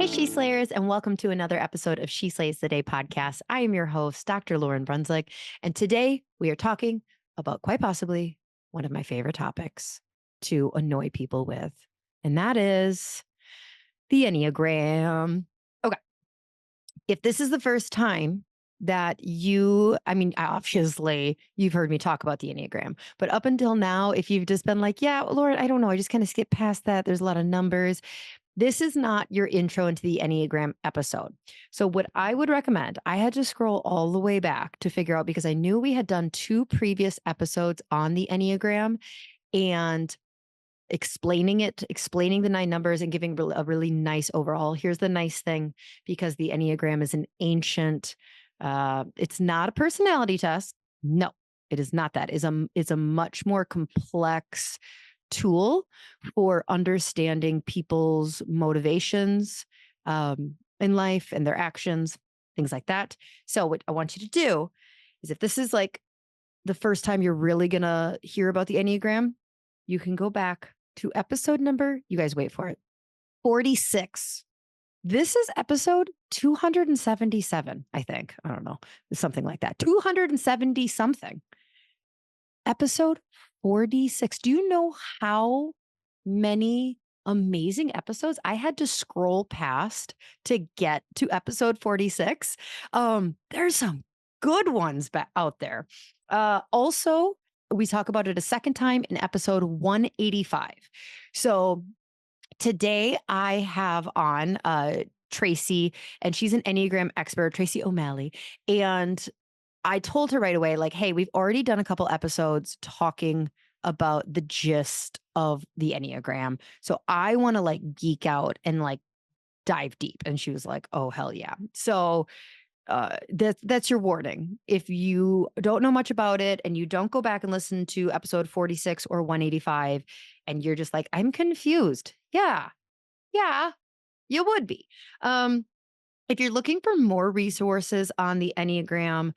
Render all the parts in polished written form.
Hey, She Slayers, and welcome to another episode of She Slays the Day podcast. I am your host, Dr. Lauryn Brunswick, and today we are talking about quite possibly one of my favorite topics to annoy people with, and that is the Enneagram. Okay. If this is the first time that obviously you've heard me talk about the Enneagram, but up until now, if you've just been like, yeah, Lauren, I don't know, I just kind of skip past that. There's a lot of numbers. This is not your intro into the Enneagram episode. So, what I would recommend, I had to scroll all the way back to figure out because I knew we had done two previous episodes on the Enneagram and explaining the nine numbers and giving a really nice overall. Here's the nice thing because the Enneagram is an ancient, it's not a personality test. No, it is not that. It's a much more complex tool for understanding people's motivations in life and their actions, things like that. So, what I want you to do is if this is like the first time you're really going to hear about the Enneagram, you can go back to episode number, you guys wait for it, 46. This is episode 277, I think. I don't know, something like that. 270 something. Episode 46. Do you know how many amazing episodes I had to scroll past to get to episode 46? There's some good ones out there. Also, we talk about it a second time in episode 185. So today I have on Tracy, and she's an Enneagram expert, Tracy O'Malley. And I told her right away, like, hey, we've already done a couple episodes talking about the gist of the Enneagram. So I want to like geek out and like dive deep. And she was like, oh, hell yeah. So that's your warning. If you don't know much about it and you don't go back and listen to episode 46 or 185, and you're just like, I'm confused. Yeah, you would be. If you're looking for more resources on the Enneagram,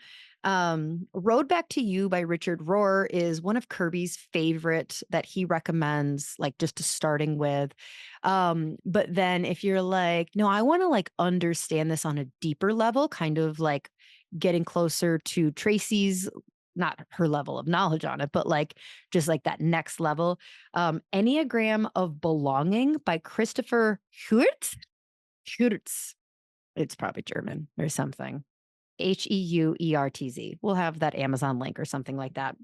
Road Back to You by Richard Rohr is one of Kirby's favorite that he recommends, like just to starting with. But then if you're like, no, I want to like understand this on a deeper level, kind of like getting closer to Tracy's, not her level of knowledge on it, but like just like that next level. Enneagram of Belonging by Christopher Hurtz. It's probably German or something. Heuertz. We'll have that Amazon link or something like that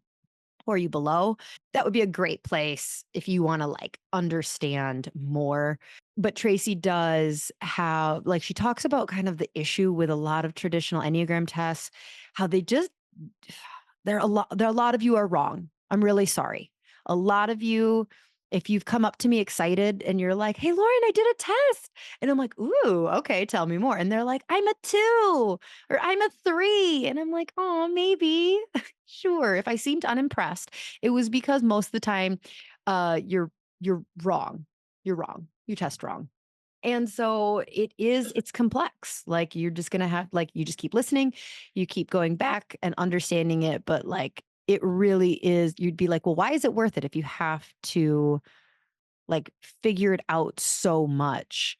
for you below. That would be a great place if you want to like understand more. But Tracy does have, like, she talks about kind of the issue with a lot of traditional Enneagram tests, how they just, there are a lot of you are wrong. I'm really sorry. A lot of you, if you've come up to me excited and you're like, hey, Lauren, I did a test. And I'm like, ooh, okay, tell me more. And they're like, I'm a 2 or I'm a 3. And I'm like, oh, maybe. Sure. If I seemed unimpressed, it was because most of the time you're wrong. You're wrong. You test wrong. And so it's complex. Like you're just gonna have like you just keep listening, you keep going back and understanding it, but like it really is, you'd be like, well, why is it worth it if you have to like figure it out so much?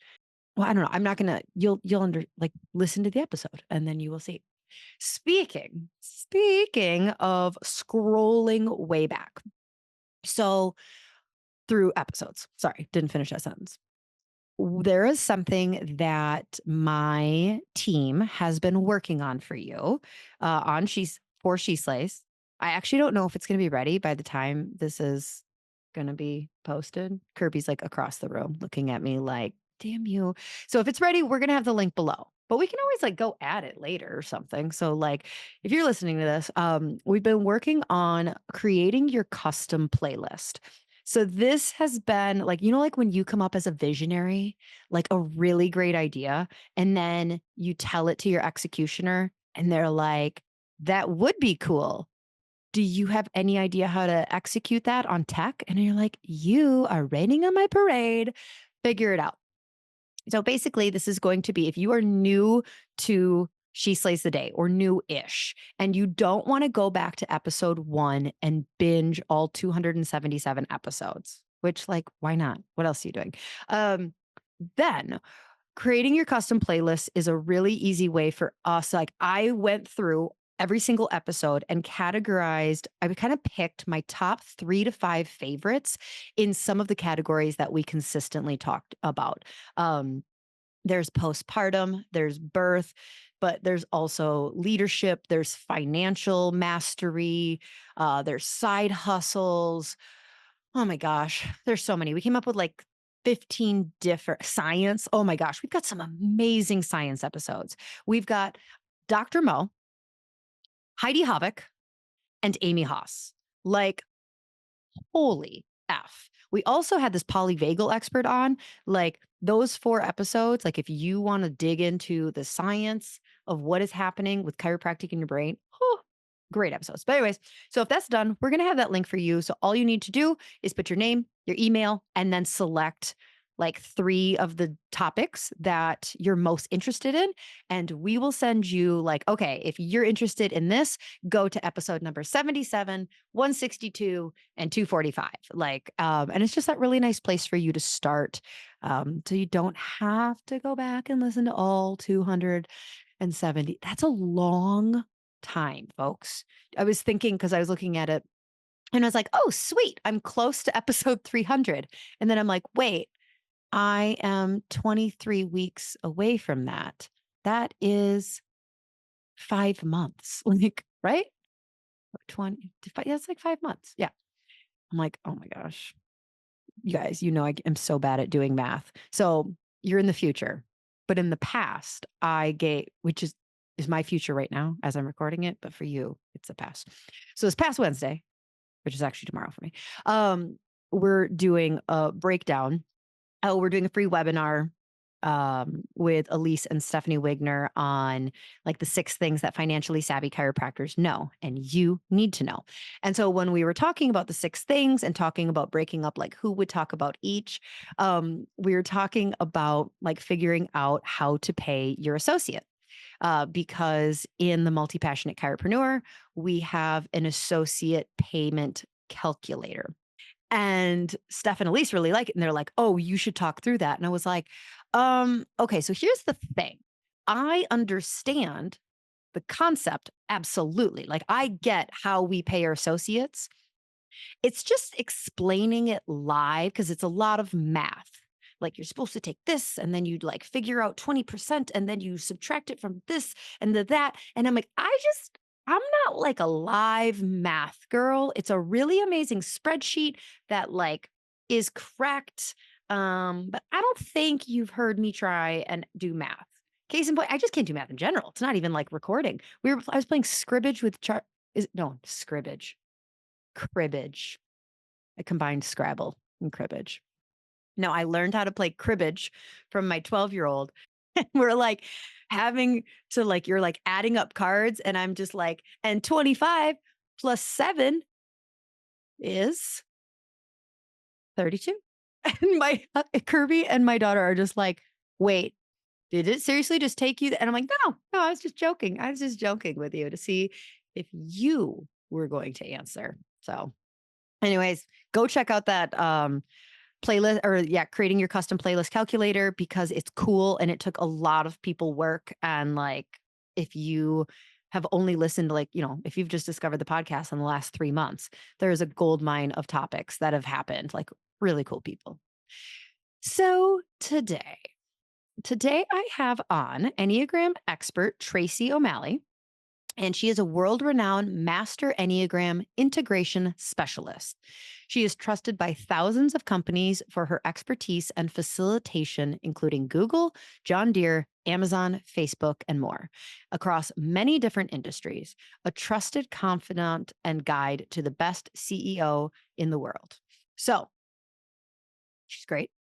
Well, I don't know. I'm not gonna, you'll like listen to the episode and then you will see. Speaking of scrolling way back. So through episodes. Sorry, didn't finish that sentence. There is something that my team has been working on for you on She Slays. I actually don't know if it's going to be ready by the time this is going to be posted. Kirby's like across the room looking at me like, damn you. So if it's ready, we're going to have the link below. But we can always like go add it later or something. So like if you're listening to this, we've been working on creating your custom playlist. So this has been like, like when you come up as a visionary, like a really great idea, and then you tell it to your executioner and they're like, that would be cool. Do you have any idea how to execute that on tech? And you're like, you are raining on my parade. Figure it out. So basically, this is going to be if you are new to She Slays the Day or new-ish, and you don't want to go back to episode 1 and binge all 277 episodes, which like, why not? What else are you doing? Then Creating your custom playlist is a really easy way for us. Like I went through every single episode and categorized, I kind of picked my top 3 to 5 favorites in some of the categories that we consistently talked about. Um, there's postpartum, there's birth, but there's also leadership, there's financial mastery, there's side hustles. Oh my gosh, there's so many. We came up with like 15 different science. Oh my gosh, we've got some amazing science episodes. We've got Dr. Mo, Heidi Havok, and Amy Haas. Like, holy F. We also had this polyvagal expert on, like those 4 episodes. Like, if you want to dig into the science of what is happening with chiropractic in your brain, oh, great episodes. But, anyways, so if that's done, we're going to have that link for you. So, all you need to do is put your name, your email, and then select like 3 of the topics that you're most interested in. And we will send you, like, okay, if you're interested in this, go to episode number 77, 162, and 245. Like, and it's just that really nice place for you to start. So you don't have to go back and listen to all 270. That's a long time, folks. I was thinking, because I was looking at it and I was like, oh, sweet, I'm close to episode 300. And then I'm like, wait, I am 23 weeks away from that. That is 5 months, like, right? 20, yeah, it's like 5 months. Yeah. I'm like, oh my gosh, you guys, I am so bad at doing math. So you're in the future, but in the past, which is my future right now as I'm recording it, but for you, it's the past. So this past Wednesday, which is actually tomorrow for me, we're doing a breakdown. Oh, we're doing a free webinar with Elise and Stephanie Wigner on like the 6 things that financially savvy chiropractors know and you need to know. And so when we were talking about the 6 things and talking about breaking up, like who would talk about each, we were talking about like figuring out how to pay your associate. Because in the Multi-Passionate Chiropreneur, we have an associate payment calculator. And Steph and Elise really like it. And they're like, oh, you should talk through that. And I was like, okay, so here's the thing. I understand the concept. Absolutely. Like, I get how we pay our associates. It's just explaining it live because it's a lot of math. Like, you're supposed to take this and then you'd like figure out 20% and then you subtract it from this and that. And I'm like, I'm not like a live math girl. It's a really amazing spreadsheet that like is correct. But I don't think you've heard me try and do math. Case in point, I just can't do math in general. It's not even like recording. I was playing scribbage with scribbage, cribbage. I combined Scrabble and cribbage. No, I learned how to play cribbage from my 12-year-old. We're like having to like, you're like adding up cards and I'm just like, and 25 plus 7 is 32. And my Kirby and my daughter are just like, wait, did it seriously just take you? And I'm like, no, I was just joking. I was just joking with you to see if you were going to answer. So anyways, go check out that playlist, or creating your custom playlist calculator, because it's cool and it took a lot of people work. And like, if you have only listened to if you've just discovered the podcast in the last 3 months, there's a gold mine of topics that have happened, like really cool people. So today I have on Enneagram expert Tracy O'Malley. And she is a world-renowned master Enneagram integration specialist. She is trusted by thousands of companies for her expertise and facilitation, including Google, John Deere, Amazon, Facebook, and more, across many different industries, a trusted confidant and guide to the best CEO in the world. So she's great.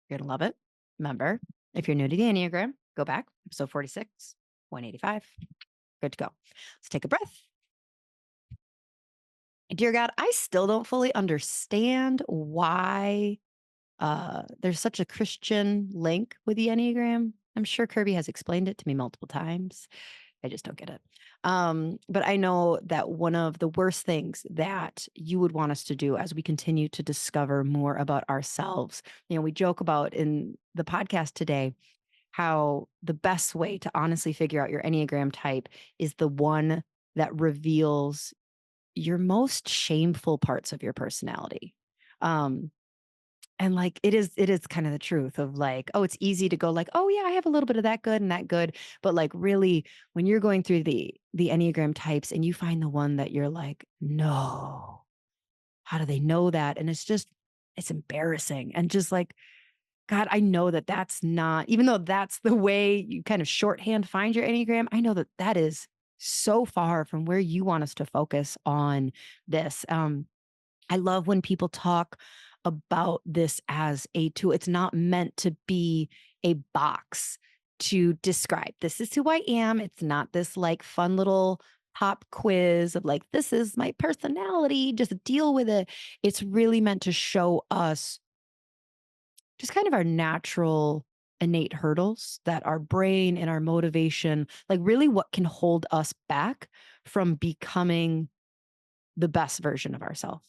You're going to love it. Remember, if you're new to the Enneagram, go back, episode 46, 185. Good to go. Let's take a breath. Dear God, I still don't fully understand why there's such a Christian link with the Enneagram. I'm sure Kirby has explained it to me multiple times. I just don't get it. But I know that one of the worst things that you would want us to do as we continue to discover more about ourselves, we joke about in the podcast today, how the best way to honestly figure out your Enneagram type is the one that reveals your most shameful parts of your personality. Um, and like it is kind of the truth of like, oh, it's easy to go like, oh yeah, I have a little bit of that good and that good. But like really, when you're going through the Enneagram types and you find the one that you're like, no, how do they know that? And it's embarrassing. And just like, God, I know that that's not, even though that's the way you kind of shorthand find your Enneagram, I know that that is so far from where you want us to focus on this. I love when people talk about this as a tool. It's not meant to be a box to describe this is who I am. It's not this like fun little pop quiz of like, this is my personality, just deal with it. It's really meant to show us just kind of our natural innate hurdles that our brain and our motivation, like really what can hold us back from becoming the best version of ourselves.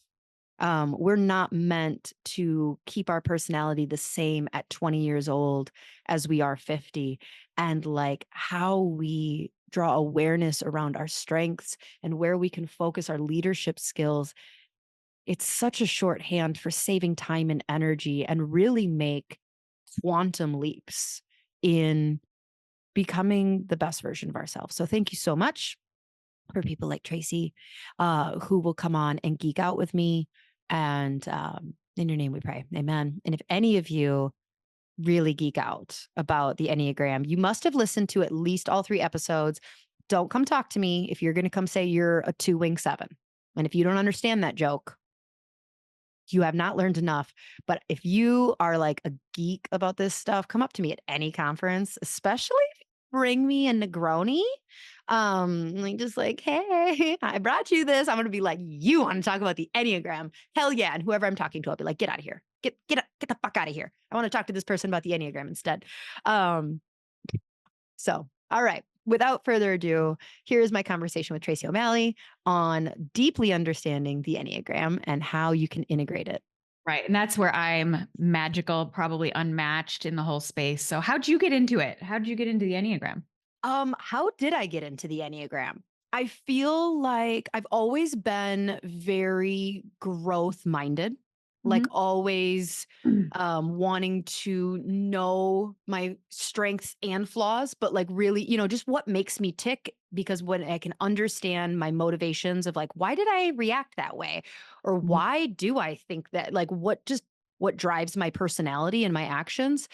We're not meant to keep our personality the same at 20 years old as we are 50. And like how we draw awareness around our strengths and where we can focus our leadership skills, it's such a shorthand for saving time and energy and really make quantum leaps in becoming the best version of ourselves. So thank you so much for people like Tracy, who will come on and geek out with me. And in your name we pray. Amen. And if any of you really geek out about the Enneagram, you must have listened to at least all 3 episodes. Don't come talk to me if you're going to come say you're a 2-wing 7. And if you don't understand that joke, you have not learned enough. But if you are like a geek about this stuff, come up to me at any conference, especially if you bring me a Negroni. Like just like, hey, I brought you this. I'm gonna be like, you want to talk about the Enneagram? Hell yeah. And whoever I'm talking to, I'll be like, get out of here. Get the fuck out of here. I want to talk to this person about the Enneagram instead. Um, so, all right. Without further ado, here's my conversation with Tracy O'Malley on deeply understanding the Enneagram and how you can integrate it. Right. And that's where I'm magical, probably unmatched in the whole space. So how'd you get into it? How'd you get into the Enneagram? How did I get into the Enneagram? I feel like I've always been very growth minded, like Mhm. always wanting to know my strengths and flaws, but like really, just what makes me tick. Because when I can understand my motivations of like, why did I react that way? Or Mhm. why do I think that, like, what drives my personality and my actions?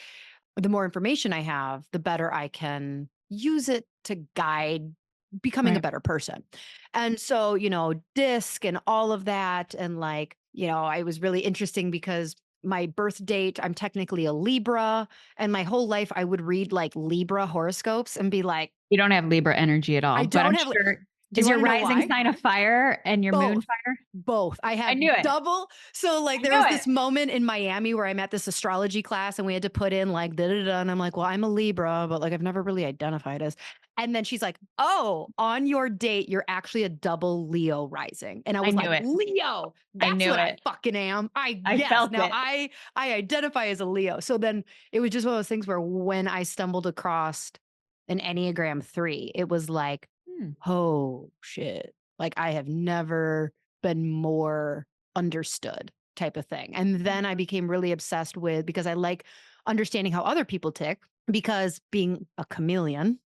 The more information I have, the better I can use it to guide becoming a Right. better person. And so, disc and all of that. And like, I was really interesting because my birth date, I'm technically a Libra. And my whole life, I would read like Libra horoscopes and be like, You don't have Libra energy at all, I but don't I'm have, sure do you is your want to know rising why? sign a fire and your moon Both. fire? Both. I I have knew it. double. So like I there was knew it. this moment in Miami where I'm at this astrology class and we had to put in like da da da. And I'm like, well, I'm a Libra, but like I've never really identified as. And then she's like, oh, on your date, you're actually a double Leo rising. And I I was knew like, it. Leo, I that's knew what I it. fucking am. I I guess. felt Now it. I identify as a Leo. So then it was just one of those things where when I stumbled across an Enneagram 3, it was like, Hmm. oh shit. Like I have never been more understood type of thing. And then I became really obsessed with because I like understanding how other people tick because being a chameleon,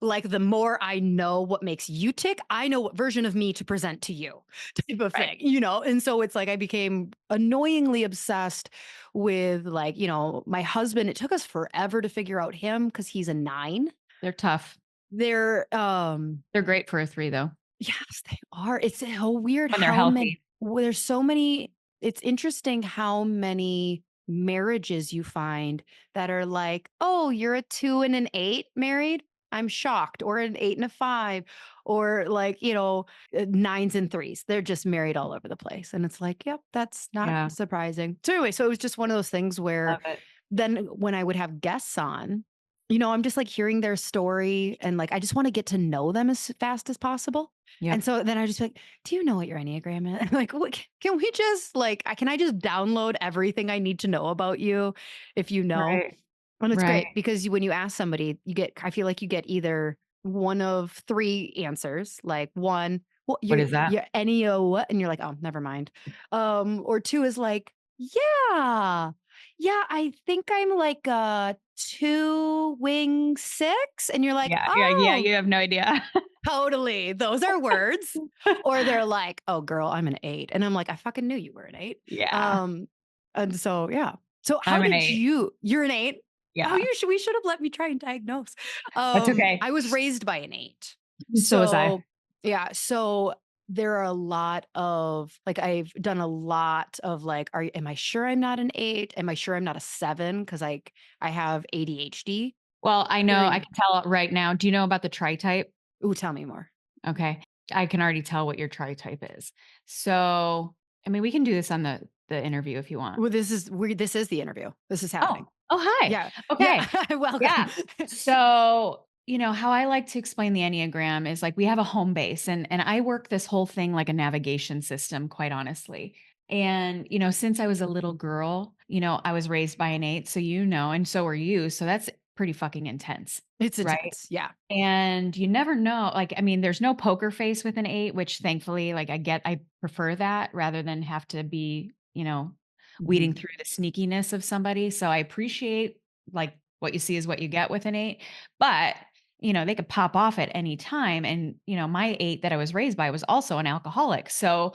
like the more I know what makes you tick, I know what version of me to present to you type of Right. thing. And so it's like I became annoyingly obsessed with like, my husband. It took us forever to figure out him because he's a 9. They're tough. They're They're great for a 3 though, Yes, they are. It's so weird when they're how many healthy. well, there's so many it's interesting how many marriages you find that are like, "Oh, you're a 2 and an 8 married? I'm shocked." Or an 8 and a 5 or like, 9s and 3s. They're just married all over the place. And it's like, "Yep, that's not Yeah. surprising." So anyway, so it was just one of those things where Love it. then when I would have guests on, I'm just like hearing their story and like I just want to get to know them as fast as possible. And Yep. so then I just be like, do you know what your Enneagram is? Like, what, can we just like, can I just download everything I need to know about you if you know? Right. And it's Right. great because when you ask somebody, I feel like you get either one of 3 answers, like 1, "Well, What is that? you're Ennio what?" And you're like, "Oh, never mind." Or 2 is like, "Yeah. Yeah, I think I'm like a 2 wing 6." And you're like, Yeah, yeah, yeah, "Oh, you have no idea. totally. Those are words." Or they're like, "Oh, girl, I'm an 8." And I'm like, "I fucking knew you were an 8." Yeah, Um, and so, yeah. So how I'm an did 8. you're an 8? Oh, Yeah, we should have let me try and diagnose. that's okay. I was raised by an 8. So was I. So, yeah, so there are a lot of like I've done a lot of like, am I sure I'm not an 8? Am I sure I'm not a 7? Because I have ADHD. Well, I know I Very can tell right now. Do you know about the tri-type? Ooh, tell me more. Okay. I can already tell what your tri-type is. So, I mean, we can do this on the interview if you want. Well, this is the interview. This is Oh, happening. oh, hi. Yeah. Yeah. Okay. Welcome. Yeah. So, how I like to explain the Enneagram is like we have a home base and I work this whole thing like a navigation system, quite honestly. And, since I was a little girl, I was raised by an 8, so and so are you. So that's pretty fucking intense, It's right? intense. Yeah. And you never know. Like, I mean, there's no poker face with an 8, which thankfully, like I prefer that rather than have to be, weeding Mhm. through the sneakiness of somebody. So I appreciate like what you see is what you get with an 8. But, they could pop off at any time. And, my 8 that I was raised by was also an alcoholic. So,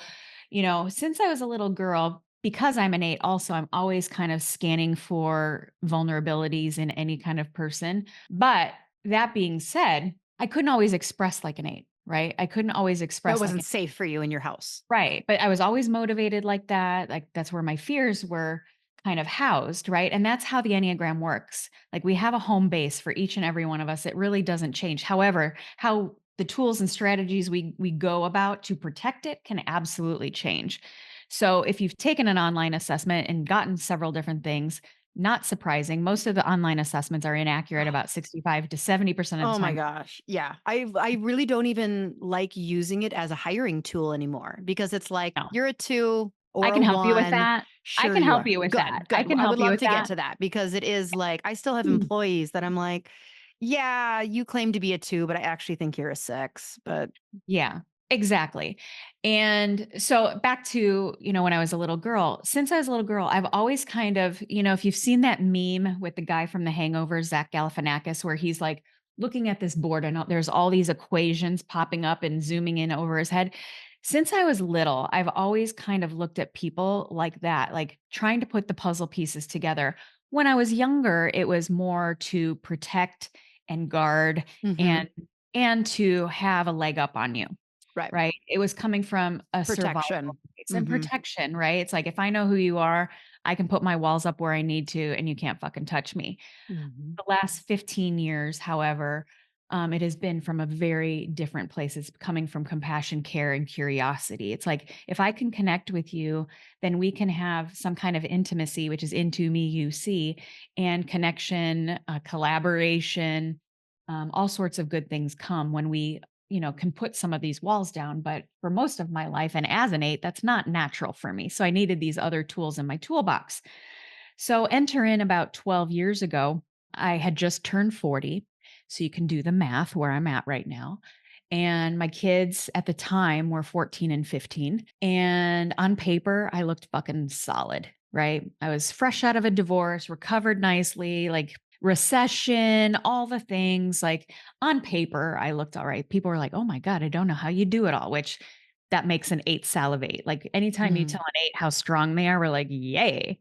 since I was a little girl, because I'm an 8, also, I'm always kind of scanning for vulnerabilities in any kind of person. But that being said, I couldn't always express like an 8, right? I couldn't always That express like wasn't an safe for you in your house. right, but I was always motivated like that, like, that's where my fears were kind of housed, right? And that's how the Enneagram works. Like, we have a home base for each and every one of us, it really doesn't change. However, how the tools and strategies we go about to protect it can absolutely change. So, if you've taken an online assessment and gotten several different things, not surprising, most of the online assessments are inaccurate about 65 to 70% of the Oh my time. gosh. Yeah. I really don't even like using it as a hiring tool anymore because it's like No. you're a 2 I or a can help you with 1. that. I Sure can you help are. you with that. Good. I Good. can I would help you love with to get that. to that because it is like I still have Mm. employees that I'm like, yeah, you claim to be a 2, but I actually think you're a 6. But Yeah, exactly. And so back to, when I was a little girl, since I was a little girl, I've always kind of, if you've seen that meme with the guy from The Hangover, Zach Galifianakis, where he's like looking at this board and there's all these equations popping up and zooming in over his head. Since I was little, I've always kind of looked at people like that, like trying to put the puzzle pieces together. When I was younger, it was more to protect and guard mhm, and to have a leg up on you, right. right? It was coming from a survival Protection. place and Mhm. protection, right? It's like, if I know who you are, I can put my walls up where I need to, and you can't fucking touch me. Mhm. The last 15 years, however, it has been from a very different place. It's coming from compassion, care, and curiosity. It's like, if I can connect with you, then we can have some kind of intimacy, which is into me, you see, and connection, collaboration, all sorts of good things come when we, can put some of these walls down. But for most of my life, and as an 8, that's not natural for me. So I needed these other tools in my toolbox. So enter in about 12 years ago, I had just turned 40. So you can do the math where I'm at right now. And my kids at the time were 14 and 15. And on paper, I looked fucking solid, right? I was fresh out of a divorce, recovered nicely, like recession, all the things. Like on paper, I looked all right. People were like, oh my God, I don't know how you do it all, which that makes an 8 salivate. Like anytime you Mm. tell an 8 how strong they are, we're like, yay.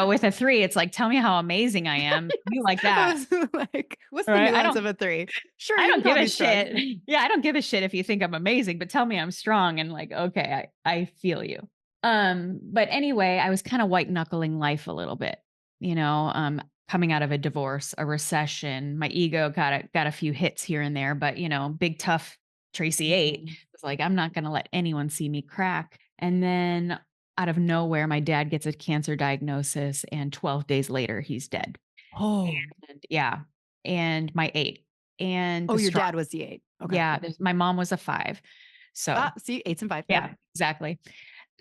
With a 3, it's like, "Tell me how amazing I am." You like I that, was like, "What's the right? nuance of a 3?" Sure, I you can don't call give a me strong. shit. Yeah, I don't give a shit if you think I'm amazing, but tell me I'm strong and like, okay, I feel you. But anyway, I was kinda white knuckling life a little bit, coming out of a divorce, a recession, my ego got a few hits here and there, but, big tough Tracy 8 Mhm. was like, "I'm not gonna let anyone see me crack." And then out of nowhere, my dad gets a cancer diagnosis, and 12 days later, he's dead. Oh. And yeah, and my 8. And Oh, the your strong dad was the 8. Okay. yeah, my mom was a 5. Ah, So, see, 8s and 5. Yep. yeah, exactly.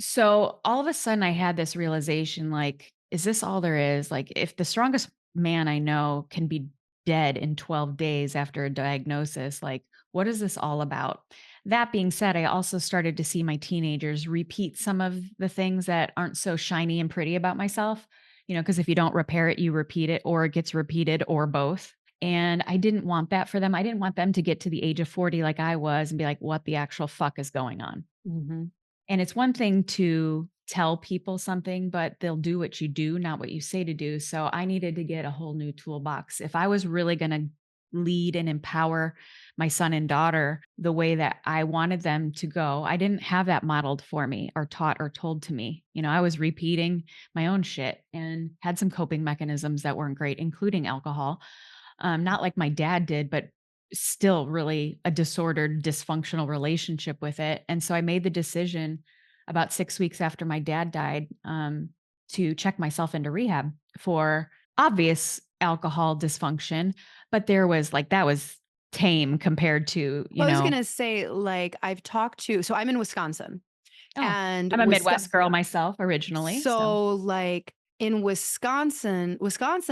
So, all of a sudden, I had this realization, like, is this all there is? Like, if the strongest man I know can be dead in 12 days after a diagnosis. Like, what is this all about? That being said, I also started to see my teenagers repeat some of the things that aren't so shiny and pretty about myself, because if you don't repair it, you repeat it, or it gets repeated, or both. And I didn't want that for them. I didn't want them to get to the age of 40 like I was and be like, what the actual fuck is going on? Mhm. And it's one thing to tell people something, but they'll do what you do, not what you say to do. So I needed to get a whole new toolbox. If I was really going to lead and empower my son and daughter the way that I wanted them to go, I didn't have that modeled for me or taught or told to me. I was repeating my own shit and had some coping mechanisms that weren't great, including alcohol. Not like my dad did, but still really a disordered, dysfunctional relationship with it. And so I made the decision about 6 weeks after my dad died, to check myself into rehab for obvious alcohol dysfunction. But that was tame compared to, I was gonna say, like, I've talked to so I'm in Wisconsin, oh, and I'm a Midwest girl myself originally. So, so, like, in Wisconsin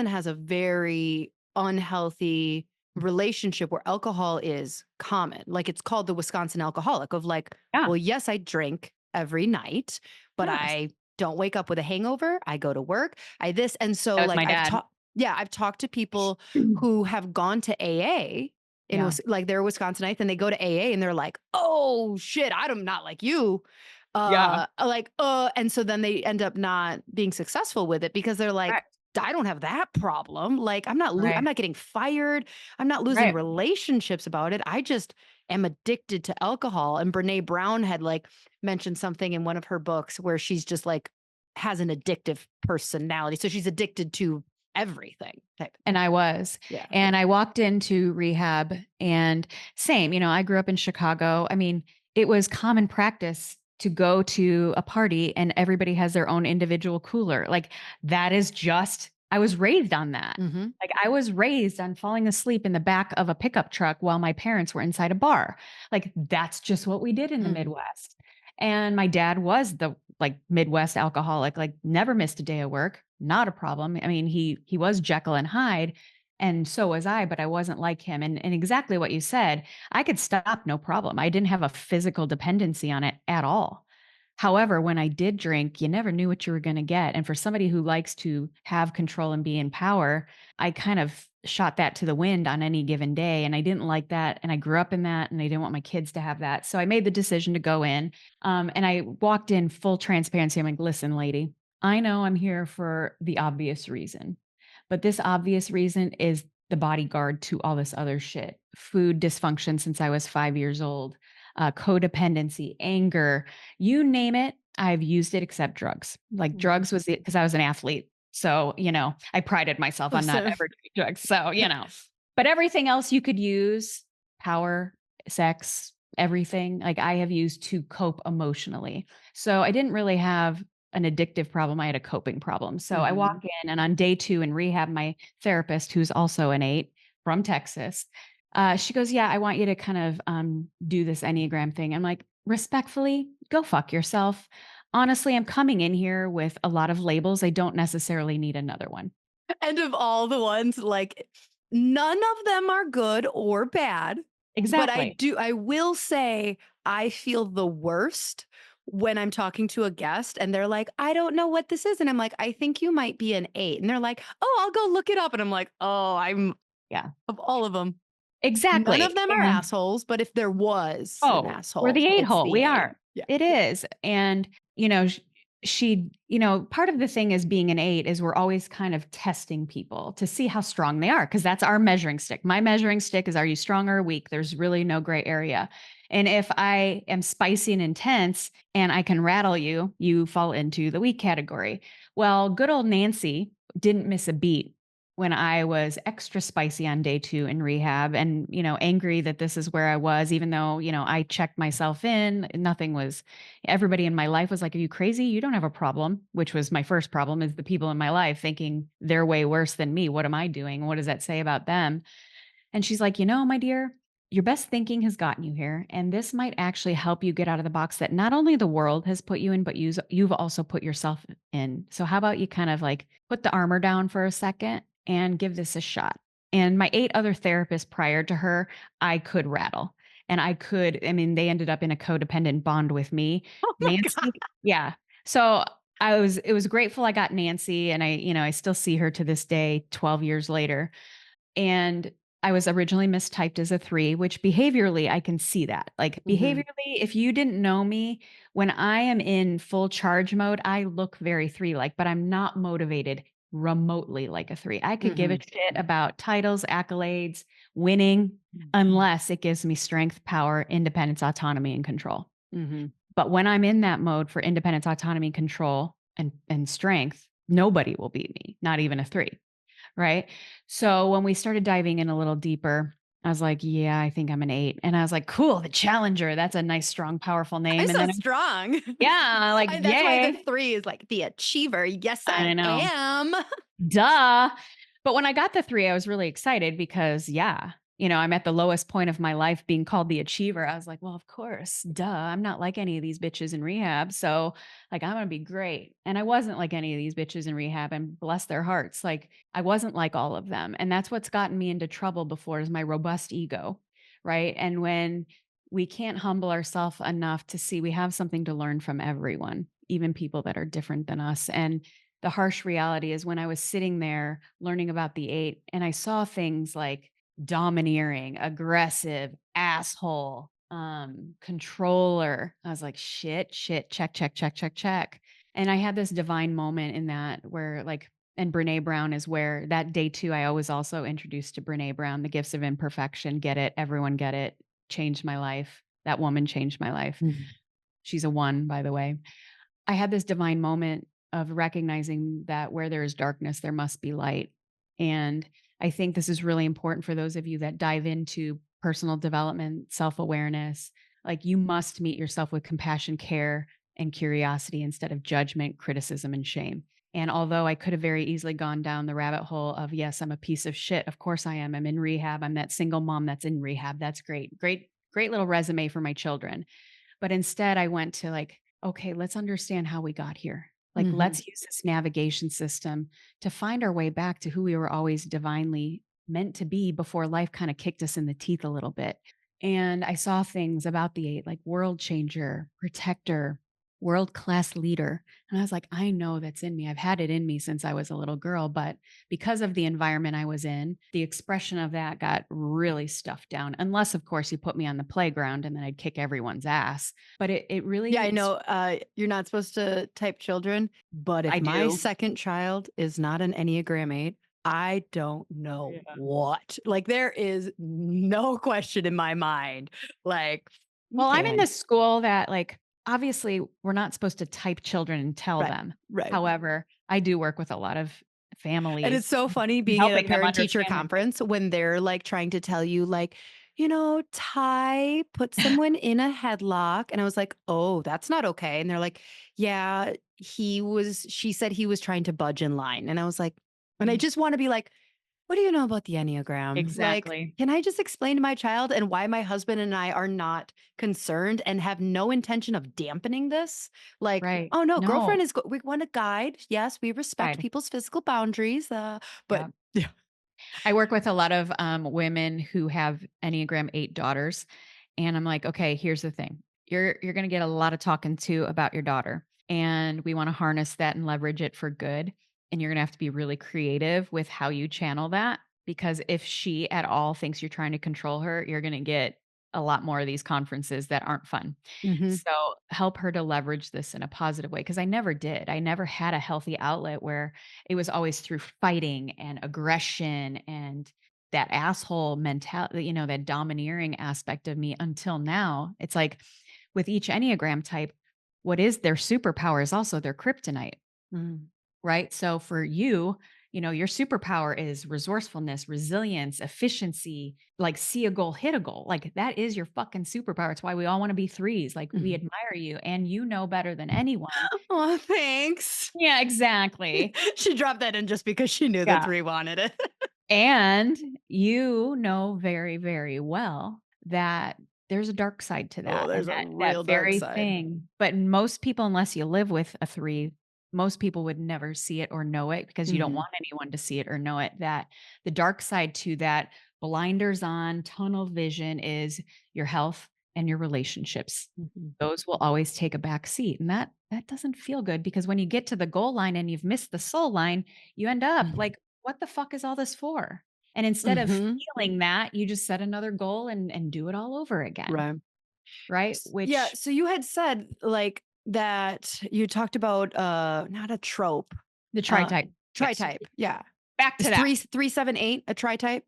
has a very unhealthy relationship where alcohol is common. Like, it's called the Wisconsin alcoholic of like, yeah, well, yes, I drink every night, but yes, I don't wake up with a hangover. I go to work. I this and so that was like my dad. I've talked to people who have gone to AA Yeah, like they're Wisconsinites and they go to AA and they're like, "Oh shit, I'm not like you." yeah, And so then they end up not being successful with it because they're like, correct, I don't have that problem. Like I'm right, not getting fired. I'm not losing right. relationships about it. I just am addicted to alcohol. And Brene Brown had like mentioned something in one of her books where she's just like has an addictive personality. So she's addicted to everything type of And thing. I was. Yeah. And I walked into rehab and same, I grew up in Chicago. I mean, it was common practice to go to a party and everybody has their own individual cooler. Like that is just I was raised on that. Hmm. Like I was raised on falling asleep in the back of a pickup truck while my parents were inside a bar. Like that's just what we did in the Mm. Midwest. And my dad was the like Midwest alcoholic, like never missed a day of work, not a problem. I mean, he was Jekyll and Hyde, and so was I, but I wasn't like him. And exactly what you said, I could stop no problem. I didn't have a physical dependency on it at all. However, when I did drink, you never knew what you were going to get. And for somebody who likes to have control and be in power, I kind of shot that to the wind on any given day. And I didn't like that. And I grew up in that. And I didn't want my kids to have that. So I made the decision to go in. And I walked in full transparency. I'm like, listen, lady, I know I'm here for the obvious reason, but this obvious reason is the bodyguard to all this other shit. Food dysfunction since I was 5 years old, codependency, anger, you name it. I've used it except drugs. Like Mhm. drugs was because I was an athlete. So, I prided myself on not Listen. ever doing drugs. So, but everything else you could use power, sex, everything like I have used to cope emotionally. So I didn't really have an addictive problem. I had a coping problem. So I walk Mhm. in and on day 2 in rehab, my therapist, who's also an 8 from Texas, she goes, yeah, I want you to kind of do this Enneagram thing. I'm like, respectfully, go fuck yourself. Honestly, I'm coming in here with a lot of labels. I don't necessarily need another one. And of all the ones, like, none of them are good or bad, but Exactly. I will say I feel the worst when I'm talking to a guest and they're like, "I don't know what this is." And I'm like, "I think you might be an 8." And they're like, "Oh, I'll go look it up." And I'm like, "Oh, I'm Yeah, of all of them, none of exactly. them are And assholes, but if there was an oh, we're asshole, the 8 it's hole. the We 8." are. Yeah. It Yeah. is. And, she, part of the thing is being an 8 is we're always kind of testing people to see how strong they are because that's our measuring stick. My measuring stick is, are you strong or weak? There's really no gray area. And if I am spicy and intense and I can rattle you, you fall into the weak category. Well, good old Nancy didn't miss a beat when I was extra spicy on day 2 in rehab and, angry that this is where I was, even though, I checked myself in, nothing was, everybody in my life was like, are you crazy? You don't have a problem, which was my first problem is the people in my life thinking they're way worse than me. What am I doing? What does that say about them? And she's like, my dear, your best thinking has gotten you here. And this might actually help you get out of the box that not only the world has put you in, but you've also put yourself in. So how about you kind of like put the armor down for a second and give this a shot. And my 8 other therapists prior to her, I could rattle. And I mean, they ended up in a codependent bond with me. Oh my God. Nancy yeah. So it was grateful I got Nancy, and I still see her to this day 12 years later. And I was originally mistyped as a 3, which behaviorally, I can see that. Like, Mhm. behaviorally, if you didn't know me, when I am in full charge mode, I look very 3-like, but I'm not motivated remotely like a 3. I could give a Mhm. shit about titles, accolades, winning, unless it gives me strength, power, independence, autonomy, and control. Mhm. But when I'm in that mode for independence, autonomy, control, and strength, nobody will beat me, not even a 3. Right? So when we started diving in a little deeper, I was like, "Yeah, I think I'm an 8." And I was like, "Cool, the challenger. That's a nice, strong, powerful I'm name." And so then strong. yeah, like, That's why the "Yay." 3 is like the achiever. Yes, I I know. am. Duh. But when I got the 3, I was really excited because, yeah, I'm at the lowest point of my life being called the achiever. I was like, "Well, of course, duh. I'm not like any of these bitches in rehab, so, like, I'm gonna be great." And I wasn't like any of these bitches in rehab, and bless their hearts, like, I wasn't like all of them, and that's what's gotten me into trouble before is my robust ego, right? And when we can't humble ourselves enough to see we have something to learn from everyone, even people that are different than us, and the harsh reality is when I was sitting there learning about the 8 and I saw things like domineering, aggressive, asshole, controller. I was like, shit, shit, check, check, check, check, check. And I had this divine moment in that where like, and Brene Brown is where that day too, I was also introduced to Brene Brown, the gifts of imperfection. Get it? Everyone get it. Changed my life. That woman changed my life. Mhm. She's a one, by the way. I had this divine moment of recognizing that where there is darkness, there must be light. And I think this is really important for those of you that dive into personal development, self awareness. Like you must meet yourself with compassion, care, and curiosity instead of judgment, criticism, and shame. And although I could have very easily gone down the rabbit hole of, yes, I'm a piece of shit. Of course I am. I'm in rehab. I'm that single mom that's in rehab. That's great. Great, great little resume for my children. But instead, I went to like, okay, let's understand how we got here. Like, Mhm. let's use this navigation system to find our way back to who we were always divinely meant to be before life kind of kicked us in the teeth a little bit. And I saw things about the 8, like world changer, protector, world class leader. And I was like, I know that's in me. I've had it in me since I was a little girl. But because of the environment I was in, the expression of that got really stuffed down. Unless, of course, you put me on the playground and then I'd kick everyone's ass. But it Yeah, I really, know, you're not supposed to type children, but if I my do. second child is not an Enneagram 8, I don't know what. Like, there is no question in my mind. Like, Well, I'm in "Okay." this school that, like, obviously, we're not supposed to type children and tell Right, them. right. However, I do work with a lot of And it's families, so funny being at a helping them parent teacher understand their kids. conference when they're like trying to tell you, like, Ty put someone in a headlock. And I was like, oh, that's not okay. And they're like, yeah, she said he was trying to budge in line. And I was like, and I Mm, just want to be like, what do you know about the Enneagram? Like, exactly. can I just explain to my child and why my husband and I are not concerned and have no intention of dampening this? Like, Right. oh no, No. girlfriend we want to guide. Yes, we respect Guide. people's physical boundaries. But Yeah. yeah. I work with a lot of women who have Enneagram 8 daughters. And I'm like, okay, here's the thing. You're gonna get a lot of talking to about your daughter. And we want to harness that and leverage it for good. And you're gonna have to be really creative with how you channel that. Because if she at all thinks you're trying to control her, you're gonna get a lot more of these conferences that aren't fun. Mhm. So help her to leverage this in a positive way. Cause I never did. I never had a healthy outlet where it was always through fighting and aggression and that asshole mentality, that domineering aspect of me until now. It's like with each Enneagram type, what is their superpower is also their kryptonite, Mhm. right? So for you, your superpower is resourcefulness, resilience, efficiency, like see a goal, hit a goal. Like that is your fucking superpower. It's why we all want to be threes. Like we Mhm. admire you and you know better than anyone. Aw, thanks. Yeah, exactly. She dropped that in just because she knew the Yeah. 3 wanted it. And you know very, very well that there's a dark side to Oh, that, and there's a that real dark very side. thing but most people, unless you live with a 3, most people would never see it or know it because you don't Mhm. want anyone to see it or know it, that the dark side to that blinders on tunnel vision is your health and your relationships. Mhm. Those will always take a back seat. And that doesn't feel good because when you get to the goal line and you've missed the soul line, you end up Mhm. like, what the fuck is all this for? And instead of Mhm. feeling that, you just set another goal and do it all over again. Right. Right. Yeah, Which so you had said, like, that you talked about, not a trope, the uh, tri-type. Yes. So tri-type, yeah. back Is to that. 378 a tri-type?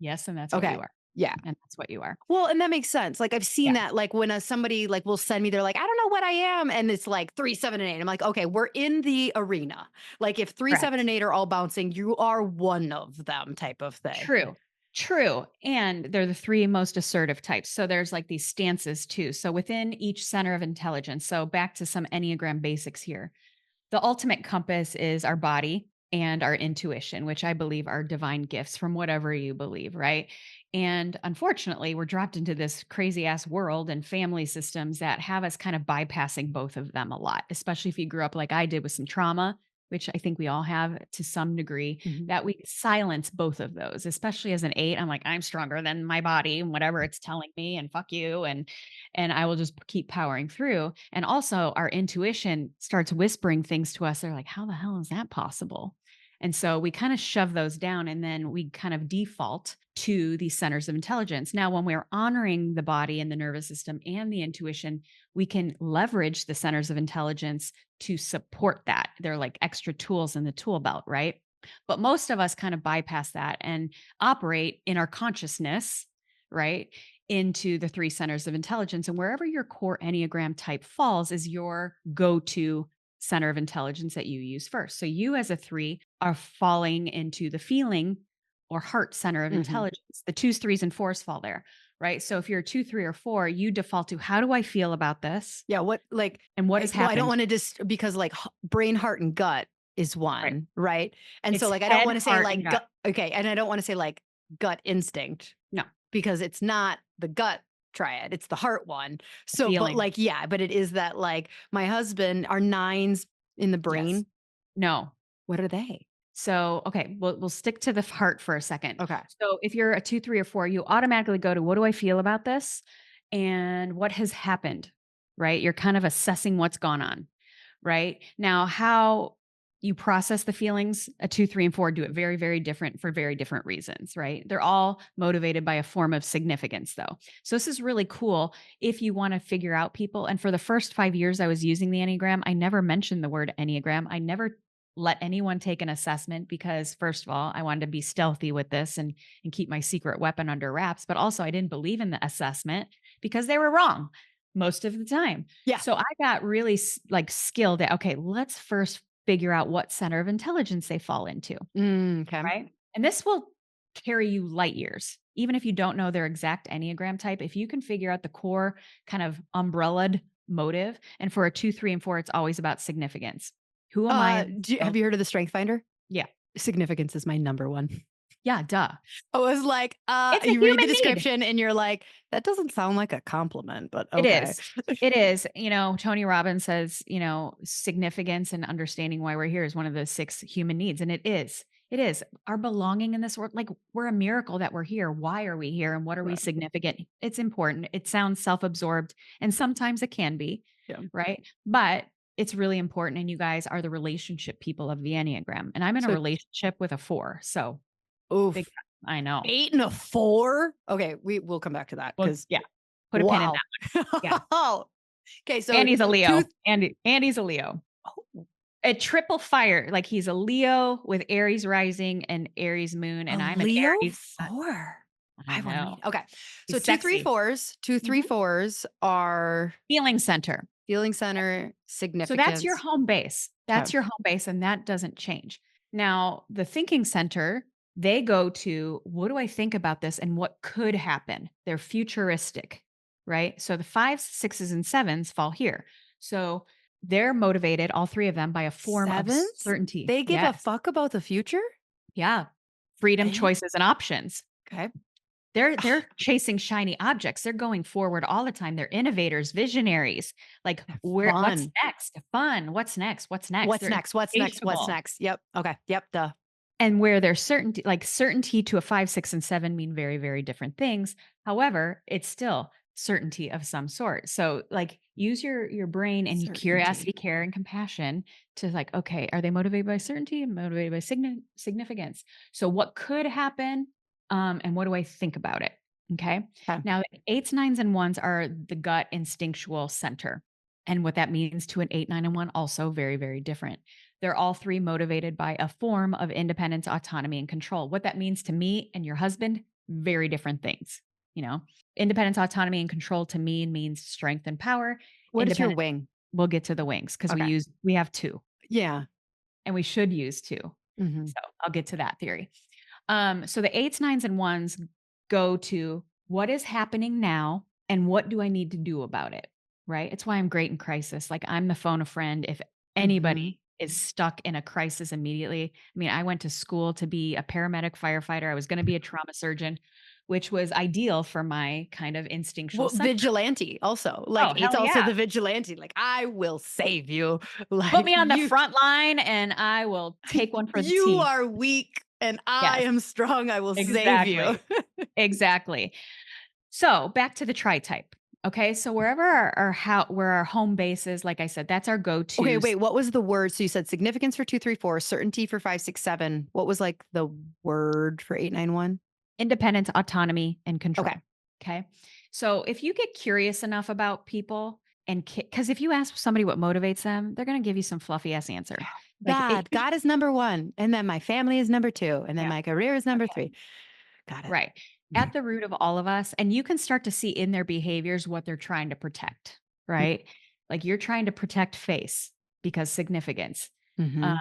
Yes. And that's what you Okay. are. Yeah. And that's what you are. Well, and that makes sense. Like, I've seen Yeah. that, like, when, somebody, like, will send me, they're like, "I don't know what I am," and it's like 3, 7, and 8. I'm like, "Okay, we're in the arena." Like, if 3, 7, Correct. and 8 are all bouncing, you are one of them type of thing. True. True. And they're the three most assertive types. So there's like these stances too. So within each center of intelligence. So back to some Enneagram basics here. The ultimate compass is our body and our intuition, which I believe are divine gifts from whatever you believe, right? And unfortunately, we're dropped into this crazy ass world and family systems that have us kind of bypassing both of them a lot, especially if you grew up like I did with some trauma, which I think we all have to some degree, Mhm. that we silence both of those, especially as an eight. I'm like, I'm stronger than my body and whatever it's telling me, and fuck you. And I will just keep powering through. And also our intuition starts whispering things to us. They're like, how the hell is that possible? And so we kind of shove those down and then we kind of default to these centers of intelligence. Now, when we're honoring the body and the nervous system and the intuition, we can leverage the centers of intelligence to support that. They're like extra tools in the tool belt, right? But most of us kind of bypass that and operate in our consciousness, right? Into the three centers of intelligence. And wherever your core Enneagram type falls is your go to center of intelligence that you use first. So you, as a three, are falling into the feeling or heart center of Mhm. intelligence. The twos, threes, and fours fall there, right? So if you're a two, three, or four, you default to how do I feel about this? Yeah, what, like, And what has well, I don't happened? wanna just, because, like, brain, heart, and gut is Right. one, right? And so, It's like, I don't head, wanna say, heart, and like, gut. gut, okay, and I don't wanna say, like, gut instinct, No, because it's not the gut triad, it's the heart one. the So, but, feeling. like, yeah, but it is that, like, my husband are nines in the Yes. brain. No. What are they? So, okay, we'll stick to the heart for a second. Okay. So, if you're a 2, 3, or 4, you automatically go to what do I feel about this and what has happened, right? You're kind of assessing what's gone on, right? Now, how you process the feelings, a 2, 3, and 4 do it very, very different for very different reasons, right? They're all motivated by a form of significance, though. So, this is really cool if you want to figure out people. And for the first 5 years I was using the Enneagram, I never mentioned the word Enneagram. I never let anyone take an assessment because first of all, I wanted to be stealthy with this and keep my secret weapon under wraps, but also I didn't believe in the assessment because they were wrong most of the time. Yeah. So I got really like skilled at okay, let's first figure out what center of intelligence they fall into, Okay. right? And this will carry you light years. Even if you don't know their exact Enneagram type, if you can figure out the core kind of umbrellaed motive, and for a 2, 3, and 4, it's always about significance. Who am I in this Have world? you heard of the Strength Finder? Yeah. Significance is my number one. Yeah, duh. I was like, It's a you read the human need. description and you're like, that doesn't sound like a compliment, but It okay. is. It is. Tony Robbins says, significance and understanding why we're here is one of the 6 human needs. And it is. It is. Our belonging in this world, like we're a miracle that we're here. Why are we here? And what are we Right. significant? It's important. It sounds self absorbed. And sometimes it can be, Yeah. right? But it's really important. And you guys are the relationship people of the Enneagram. And I'm in a So, relationship with a 4. So big, oof, I know. 8 and a 4. Okay, we'll come back to that Well, because yeah. Put a pin in wow. that. Yeah. Okay, so Andy's a two. Leo. Andy's a Leo. Oh, A triple fire. Like he's a Leo with Aries rising and Aries moon, a and I'm an Leo Aries. 4. I I want to know. meet. Okay, so He's sexy. 2, 3, Mhm. 4s are Healing center. feeling center, So that's your significance. home base. Okay. That's your home base, and that doesn't change. Now, the thinking center, they go to what do I think about this and what could happen? They're futuristic, right? So the fives, sixes, and sevens fall here. So they're motivated, all three of them, by a form of 7s? certainty. They give a Yes. fuck about the future? Yeah. Freedom, Eh? choices, and options. Okay. They're chasing shiny objects. They're going forward all the time. They're innovators, visionaries. Like what's Fun. next? Fun. What's next? What's next? What's They're next? What's next? What's insatiable. next? Yep. Okay. Yep. Duh. And where there's certainty, like certainty to a 5, 6, and 7 mean very, very different things. However, it's still certainty of some sort. So like use your brain and your Certainty. curiosity, care, and compassion to like, okay, are they motivated by certainty and motivated by significance? So what could happen? And what do I think about it? Okay. Okay. Now, eights, nines, and ones are the gut instinctual center. And what that means to an 8, 9, and 1, also very, very different. They're all three motivated by a form of independence, autonomy, and control. What that means to me and your husband, very different things. You know, independence, autonomy, and control to me means strength and power. What is your Independence, wing? we'll get to the wings because Okay. we have two Yeah. and we should use two. Hmm. So I'll get to that theory. So the eights, nines, and ones go to what is happening now and what do I need to do about it? Right. It's why I'm great in crisis. Like I'm the phone a friend if Hmm. anybody is stuck in a crisis immediately. I mean, I went to school to be a paramedic firefighter. I was going to be a trauma surgeon, which was ideal for my kind of instinctual Well, center. vigilante also. Like Oh, it's hell also yeah. the vigilante. Like I will save you. Put Like me on the front line and I will take one for the you team. are weak and I Yes, am strong. I will save you. exactly. Exactly. So back to the tri type. Okay. So wherever where our home base is, like I said, that's our Okay, go-tos. wait. What was the word? So you said significance for 2, 3, 4, certainty for 5, 6, 7. What was like the word for 8, 9, 1? Independence, autonomy, and Okay. control. Okay. So if you get curious enough about people and because if you ask somebody what motivates them, they're going to give you some fluffy ass answer. Like it, God is number one. And then my family is number two. And then yeah. my career is number Okay. three. Got it. Right. At the root of all of us, and you can start to see in their behaviors what they're trying to protect, right? Like you're trying to protect face because significance. Um, Mm-hmm.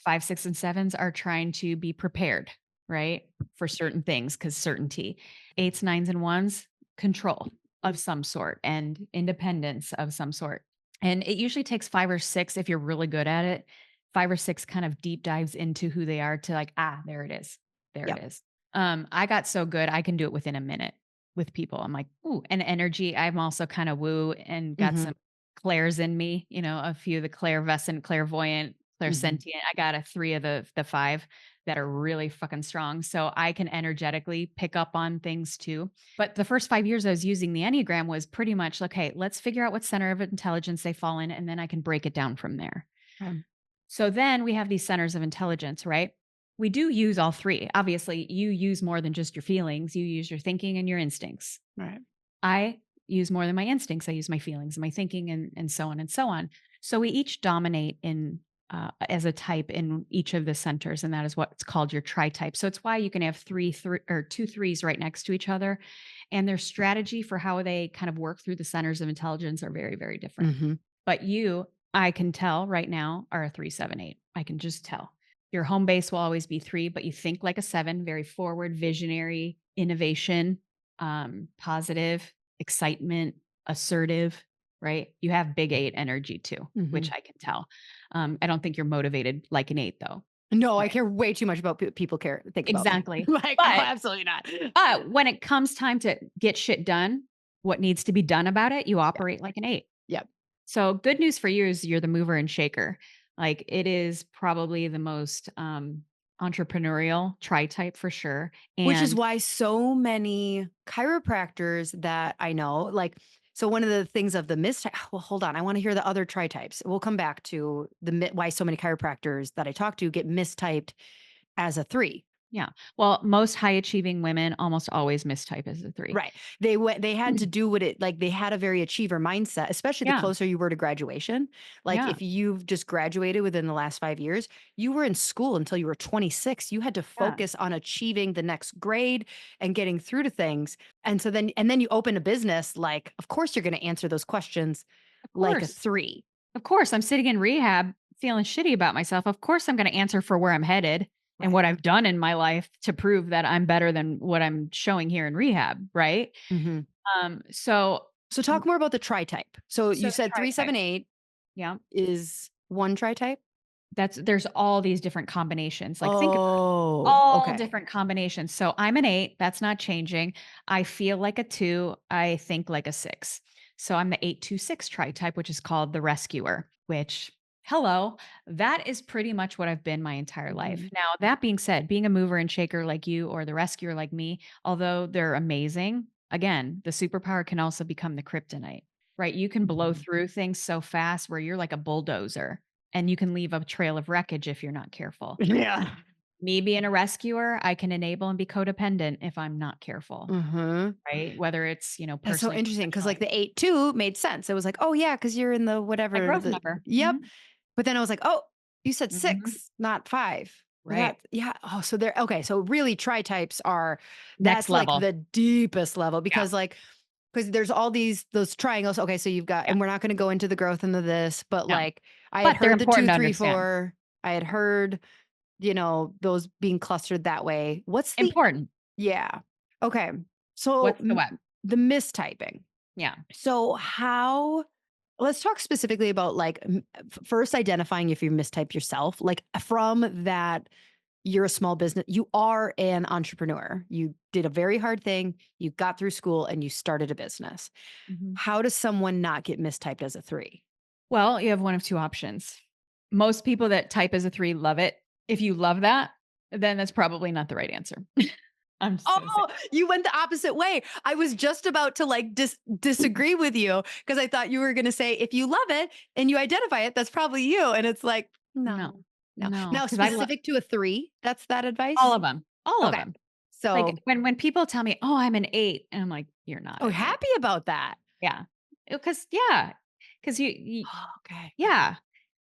5, 6, and 7s are trying to be prepared, right? For certain things because certainty. Eights, nines, and ones, control of some sort and independence of some sort. And it usually takes 5 or 6 if you're really good at it. 5 or 6 kind of deep dives into who they are to like, there it is. There it Yep. is. I got so good, I can do it within a minute with people. I'm like, ooh, and energy. I'm also kind of woo and got Mm-hmm. some clairs in me, a few of the clairvoyant, clairvoyant, Mm-hmm. clairsentient. I got a 3 of the 5 that are really fucking strong. So I can energetically pick up on things too. But the first 5 years I was using the Enneagram was pretty much like, okay, let's figure out what center of intelligence they fall in, and then I can break it down from there. So then we have these centers of intelligence, right? We do use all three. Obviously, you use more than just your feelings, you use your thinking and your instincts. Right. I use more than my instincts. I use my feelings and my thinking and so on and so on. So we each dominate in as a type in each of the centers, and that is what's called your tri-type. So it's why you can have three or two threes right next to each other, and their strategy for how they kind of work through the centers of intelligence are very, very different. Mm-hmm. But you, I can tell right now, are a 3, 7, 8. I can just tell. Your home base will always be 3, but you think like a 7, very forward, visionary, innovation, positive, excitement, assertive, right? You have big 8 energy too, Mm-hmm. which I can tell. I don't think you're motivated like an 8 though. No, I Right. care way too much about people think about me. Exactly. Like, oh, But absolutely not. when it comes time to get shit done, what needs to be done about it, you Yep. operate like an 8. Yep. So good news for you is you're the mover and shaker. Like it is probably the most entrepreneurial tri-type for sure. Which is And why so many chiropractors that I know, like, so one of the things of the well, hold on. I want to hear the other tri types. We'll come back to why so many chiropractors that I talk to get mistyped as a 3. yeah, well, most high achieving women almost always mistype as a 3. Right. They had to do what it like they had a very achiever mindset, especially the Yeah, closer you were to graduation. Like yeah, if you've just graduated within the last 5 years, you were in school until you were 26. You had to yeah. focus on achieving the next grade and getting through to things. And then you open a business, like of course you're going to answer those questions Of like a course. 3. Of course, I'm sitting in rehab feeling shitty about myself. Of course, I'm going to answer for where I'm headed and Right. what I've done in my life to prove that I'm better than what I'm showing here in rehab, right? Mhm. Um, so So talk more about the tri type. So so you the said tri-type. 3, 7, 8 Yeah. is one tri type? there's all these different combinations. Like, think about it. Oh, All okay. different combinations. So I'm an 8, that's not changing. I feel like a 2, I think like a 6. So I'm the 826 tri-type, which is called the rescuer, which, hello, that is pretty much what I've been my entire life. Mhm. Now, that being said, being a mover and shaker like you or the rescuer like me, although they're amazing, again, the superpower can also become the kryptonite, right? You can blow Mhm. through things so fast where you're like a bulldozer and you can leave a trail of wreckage if you're not careful. Yeah. Me being a rescuer, I can enable and be codependent if I'm not careful, Mhm. right? Whether it's, That's so personally, interesting because, like, professionally. the 8-2 made sense. It was like, "Oh, yeah, because 'cause you're in the My whatever growth the" number. Yep. Mhm. But then I was like, "Oh, you said Mhm. 6, not 5." Well, Right. that yeah. Oh, so they're okay, so really tri-types are Next that's, like, level. the deepest level Yeah. because there's all those triangles. Okay, so you've got Yeah. and we're not gonna go into the growth into this, but, No. like, I had But they're heard the important 2, to 3, understand. 4. I had heard, those being clustered that way. What's the Important. yeah. Okay. So, What's the what? the mistyping. Yeah. So how let's talk specifically about like first identifying if you mistype yourself. Like from that, you're a small business, you are an entrepreneur. You did a very hard thing, you got through school and you started a business. Mhm. How does someone not get mistyped as a 3? Well, you have one of 2 options. Most people that type as a 3 love it. If you love that, then that's probably not the right answer. I'm just gonna say. Oh, you went the opposite way. I was just about to like disagree with you because I thought you were going to say if you love it and you identify it, that's probably you. And it's like, No. no, no. No, Now, because I love specific to a 3, that's that all advice. of them. All of Okay. them. Like, So, when people tell me, "Oh, I'm an 8," and I'm like, "You're not oh, an 8." happy about that. Yeah. Because yeah, because you Oh, okay. yeah.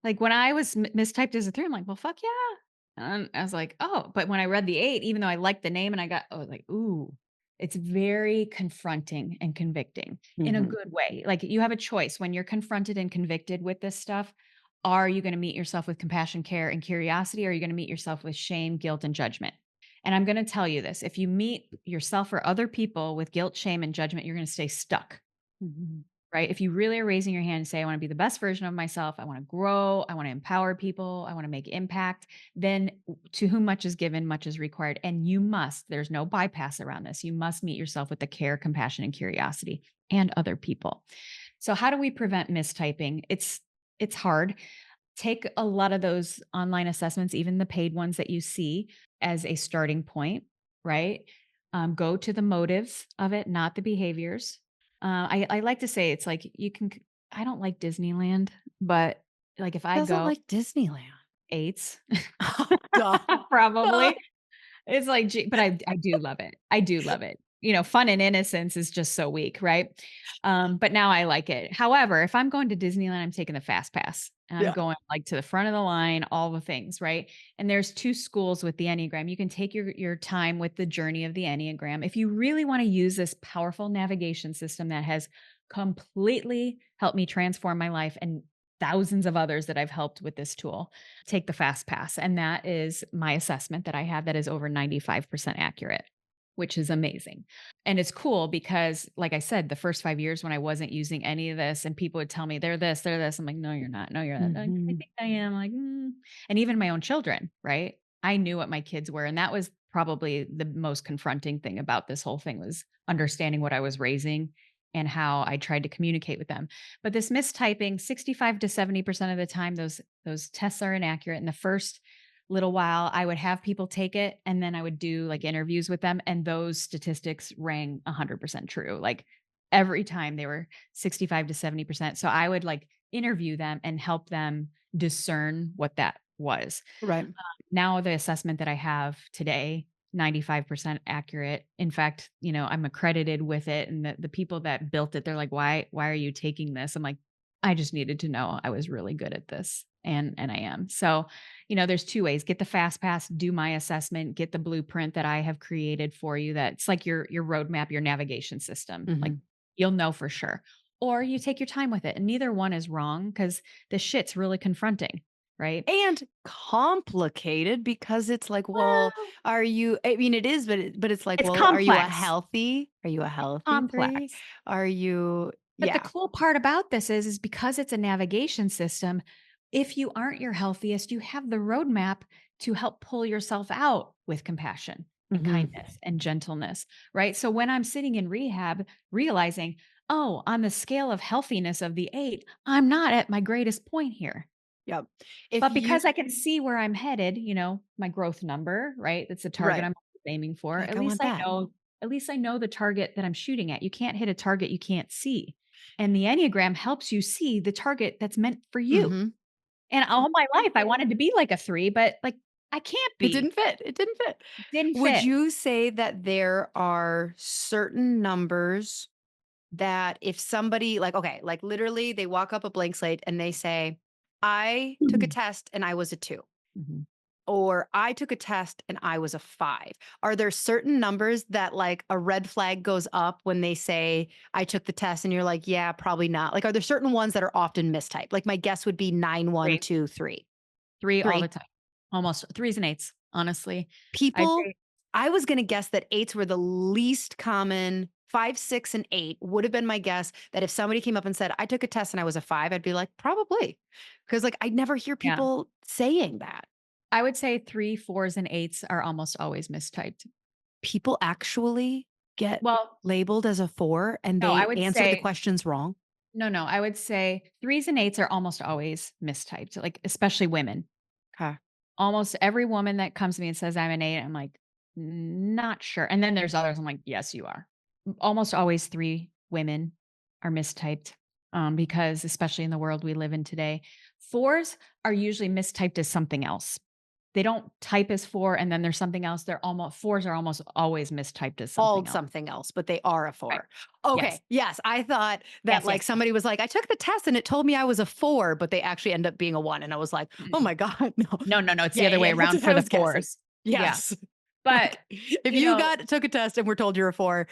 Like, when I was mistyped as a 3, I'm like, "Well, fuck yeah." And I was like, "Oh," but when I read the 8, even though I liked the name and I was like, "Ooh." It's very confronting and convicting in a Hmm. good way. Like, you have a choice when you're confronted and convicted with this stuff. Are you gonna meet yourself with compassion, care, and curiosity, or are you gonna meet yourself with shame, guilt, and judgment? And I'm gonna tell you this, if you meet yourself or other people with guilt, shame, and judgment, you're gonna stay stuck. Hmm. Right? If you really are raising your hand and say, I want to be the best version of myself, I want to grow, I want to empower people, I want to make impact, then to whom much is given, much is required. And you must, there's no bypass around this. You must meet yourself with the care, compassion, and curiosity and other people. So how do we prevent mistyping? It's hard. Take a lot of those online assessments, even the paid ones that you see, as a starting point, right? Go to the motives of it, not the behaviors. I like to say it's like you can. I don't like Disneyland, but like if I Doesn't go like Disneyland. 8s, Oh, duh. Duh. probably it's like, gee, but I do love it. I do love it. Fun and innocence is just so weak, right? But now I like it. However, if I'm going to Disneyland, I'm taking the fast pass and I'm Yeah. going like to the front of the line, all the things, right? And there's 2 schools with the Enneagram. You can take your time with the journey of the Enneagram. If you really want to use this powerful navigation system that has completely helped me transform my life and thousands of others that I've helped with this tool, take the fast pass. And that is my assessment that I have that is over 95% accurate, which is amazing. And it's cool because, like I said, the first 5 years when I wasn't using any of this and people would tell me, they're this, they're this. I'm like, no, you're not. No, you're not. They're like, I Mhm. think I am. I'm like, and even my own children, right? I knew what my kids were. And that was probably the most confronting thing about this whole thing was understanding what I was raising and how I tried to communicate with them. But this mistyping, 65 to 70% of the time, those tests are inaccurate. In the first little while, I would have people take it and then I would do like interviews with them. And those statistics rang 100% true. Like every time they were 65 to 70%. So I would like interview them and help them discern what that was. Right. Now the assessment that I have today, 95% accurate. In fact, I'm accredited with it. And the people that built it, they're like, why are you taking this? I'm like, I just needed to know I was really good at this. And I am. So, there's 2 ways. Get the fast pass, do my assessment, get the blueprint that I have created for you. That's like your roadmap, your navigation system. Like Mhm. you'll know for sure. Or you take your time with it. And neither one is wrong because the shit's really confronting, right? And complicated because it's like, well, Well, are you I mean, it is, but it's like, it's well, complex. are you a healthy 3? Complex. Are you But the yeah. cool part about this is because it's a navigation system, if you aren't your healthiest, you have the roadmap to help pull yourself out with compassion and Mhm. kindness and gentleness, right? So when I'm sitting in rehab, realizing, oh, on the scale of healthiness of the 8, I'm not at my greatest point here. Yep. If But you because I can see where I'm headed, my growth number, right? That's the target right. I'm aiming for. Like, I want that. At least I know the target that I'm shooting at. You can't hit a target you can't see. And the Enneagram helps you see the target that's meant for you. Mhm. And all my life I wanted to be like a 3, but like I can't It be. didn't fit. It didn't fit. Didn't Would fit. you say that there are certain numbers that if somebody like, okay, like literally they walk up a blank slate and they say, I took a Mhm. test and I was a 2, Mhm. or I took a test and I was a 5. Are there certain numbers that like a red flag goes up when they say, I took the test and you're like, yeah, probably not? Like, are there certain ones that are often mistyped? Like, my guess would be 9, 1, 3. 2, 3, 3 all the 3. time. Almost 3s and 8s, honestly. I'd People, say I was gonna guess that 8s were the least common. 5, 6, and 8 would have been my guess that if somebody came up and said, "I took a test and I was a 5," I'd be like, "Probably," because like, I never hear yeah. people saying that. I would say 3, 4s, and 8s are almost always mistyped. People actually get Well, labeled as a 4 and no, I they would answer the say questions wrong? no, I would say 3s and 8s are almost always mistyped, like, especially women. 'Kay. Almost every woman that comes to me and says, "I'm an 8," I'm like, "Not sure." And then there's others, I'm like, "Yes, you are." Almost always 3 women are mistyped, because especially in the world we live in today. 4s are usually mistyped as something else. They don't type as 4 and then there's something else. They're almost 4s are almost always mistyped as something Called else. something else, but they are a Right. 4. Yes. Okay, yes, I thought that, Yes, like, yes, yes. somebody was like, "I took the test and it told me I was a 4," but they actually end up being a 1, and I was like, "Oh Mm-mm. my god, no." No, no, no, it's the Yeah, other way yeah, that's around what I for the was guessing. 4s. Yeah. Yes. But, Like, if you you know took a test and were told you're a 4,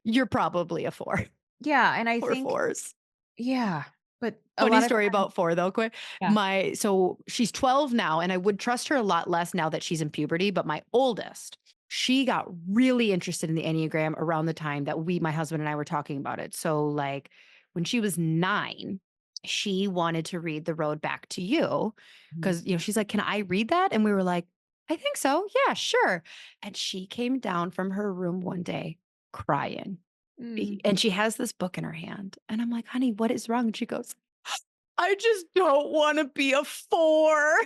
you're probably a 4 yeah, and I or think 4s. yeah, but a Funny lot of story times about 4 though, quick. yeah. So she's 12 now, and I would trust her a lot less now that she's in puberty, but my oldest, she got really interested in the Enneagram around the time that my husband and I were talking about it. So, like, when she was 9, she wanted to read The Road Back to You Mhm. because, she's like, "Can I read that?" And we were like, "I think so. Yeah, sure." And she came down from her room one day crying. Mm. And she has this book in her hand. And I'm like, "Honey, what is wrong?" And she goes, I just don't wanna be a 4.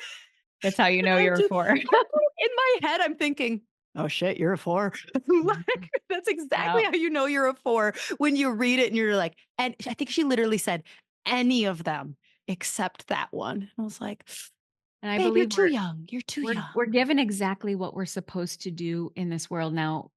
That's how you And know you're a 4. I'm like, in my head, I'm thinking, "Oh shit, you're a 4." Mhm. Like, that's exactly Yep. how you know you're a 4 when you read it and you're like and I think she literally said, "Any of them except that one." And I was like, And I "Babe, you're believe too young. You're too we're young." we're given exactly what we're supposed to do in this world now.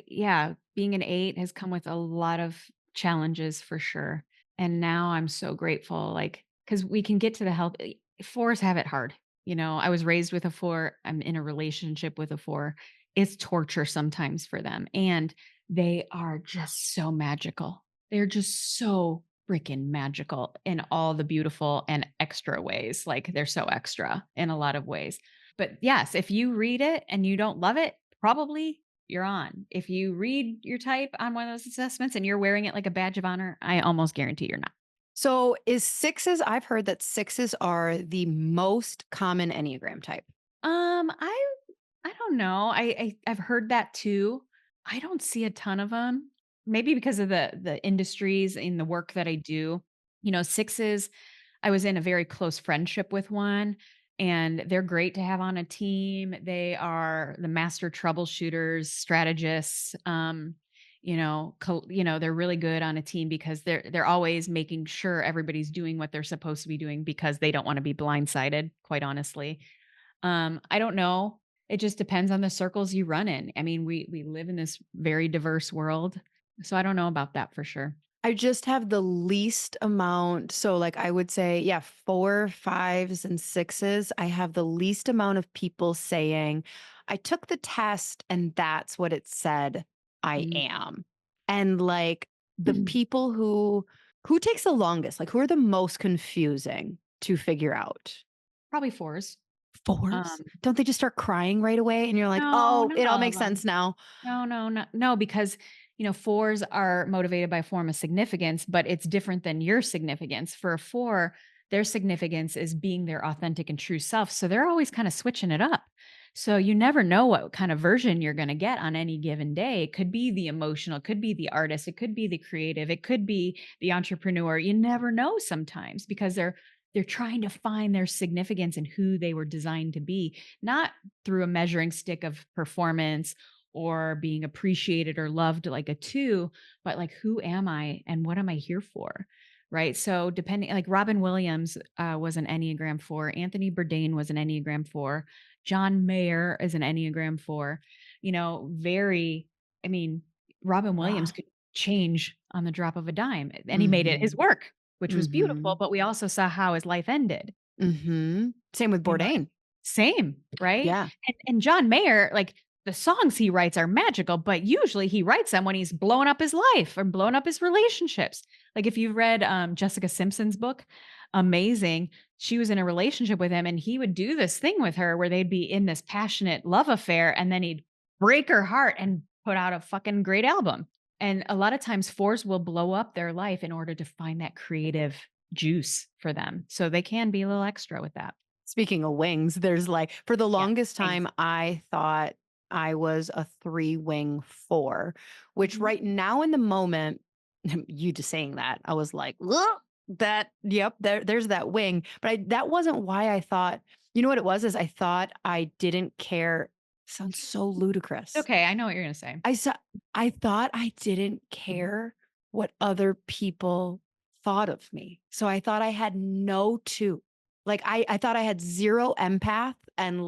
Yeah, being an 8 has come with a lot of challenges for sure. And now I'm so grateful, like, because we can get to the health. 4s have it hard. I was raised with a 4. I'm in a relationship with a 4. It's torture sometimes for them. And they are just so magical. They're just so freaking magical in all the beautiful and extra ways. Like they're so extra in a lot of ways. But yes, if you read it and you don't love it, probably you're on. If you read your type on one of those assessments and you're wearing it like a badge of honor, I almost guarantee you're not. So, is 6s I've heard that 6s are the most common Enneagram type. I don't know. I've heard that too. I don't see a ton of them. Maybe because of the industries in the work that I do. 6s, I was in a very close friendship with one, and they're great to have on a team. They are the master troubleshooters, strategists. They're really good on a team because they're always making sure everybody's doing what they're supposed to be doing because they don't want to be blindsided, quite honestly. I don't know. It just depends on the circles you run in. I mean, we live in this very diverse world, so I don't know about that for sure. I just have the least amount. So, like, I would say, yeah, 4, 5s, and 6s. I have the least amount of people saying, I took the test and that's what it said I Mm. am. And like the people who takes the longest, like who are the most confusing to figure out? Probably 4s. 4s? Um, Don't they just start crying right away? And you're like, no, oh, not it all all of makes them. sense now. No, because 4s are motivated by a form of significance, but it's different than your significance. For a 4, Their significance is being their authentic and true self. So they're always kind of switching it up. So you never know what kind of version you're going to get on any given day. It could be the emotional, it could be the artist, it could be the creative, it could be the entrepreneur. You never know sometimes because they're trying to find their significance in who they were designed to be, not through a measuring stick of performance or being appreciated or loved like a two, but like, who am I and what am I here for? Right. So, depending, like Robin Williams was an Enneagram 4, Anthony Bourdain was an Enneagram 4, John Mayer is an Enneagram 4, very, I mean, Robin Williams Wow. could change on the drop of a dime and he made it his Mhm. work, which was beautiful. Mhm. But we also saw how his life ended. Mhm. Same with You know Bourdain. Same, right? Yeah. And John Mayer, like, the songs he writes are magical, but usually he writes them when he's blowing up his life or blowing up his relationships. Like, if you've read, Jessica Simpson's book, amazing. She was in a relationship with him, and he would do this thing with her where they'd be in this passionate love affair, and then he'd break her heart and put out a fucking great album. And a lot of times 4s will blow up their life in order to find that creative juice for them. So they can be a little extra with that. Speaking of wings, there's like for the Yeah, longest thanks. time, I thought I was a 3 wing 4, which Mhm. right now in the moment, you just saying that, I was like, "Ugh, that, yep, there's that wing." But that wasn't why I thought, you know what it was, is I thought I didn't care. Sounds so ludicrous. Okay, I know what you're gonna say. I saw I thought I didn't care what other people thought of me. So I thought I had no two. Like I thought I had zero empath and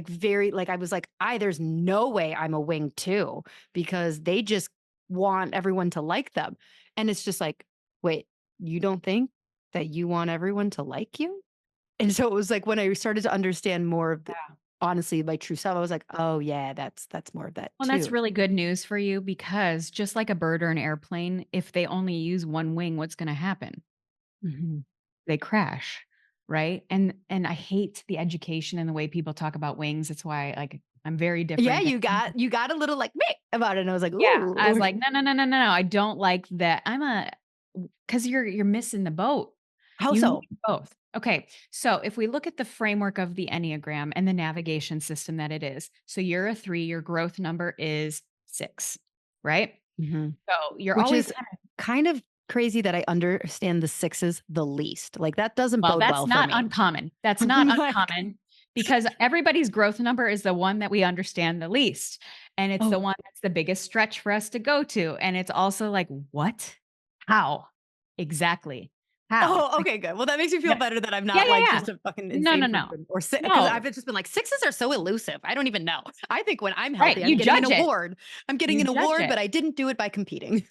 very like I was like, I there's no way I'm a wing two because they just want everyone to like them. And it's just like, wait, you don't think that you want everyone to like you? And so it was like when I started to understand more of the Yeah. honestly, my true self, I was like, "Oh, yeah, that's more of that Well, that's too." really good news for you because just like a bird or an airplane, if they only use one wing, what's gonna happen? Mhm. They crash, right? And I hate the education and the way people talk about wings. It's why, like, I'm very Yeah, different than you got a little like, "Meh," about it, and I was like, Yeah, I was "Ooh." like, "No, no, no, no, no, no, I don't like that." Because you're missing the boat. How You need so? both. Okay, so if we look at the framework of the Enneagram and the navigation system that it is, so you're a 3, your growth number is 6, right? Mhm. So you're Which always is kind of kind of crazy that I understand the 6s the least. Like, that doesn't well, bode that's well for not me. uncommon. That's not I'm like, uncommon because everybody's growth number is the one that we understand the least, and it's the "Oh, one that's the biggest stretch for us to go to, and it's also like, "What? How? Exactly. How?" oh, okay, good." Well, that makes me feel Yeah. better that I'm Yeah, not, yeah, like, yeah. just a fucking No, no, insane no. person or because I've No. just been like, 6s are so elusive. I don't even know. I think when I'm Right, healthy, I'm you getting an judge it. award. I'm getting You an judge award, it. but I didn't do it by competing.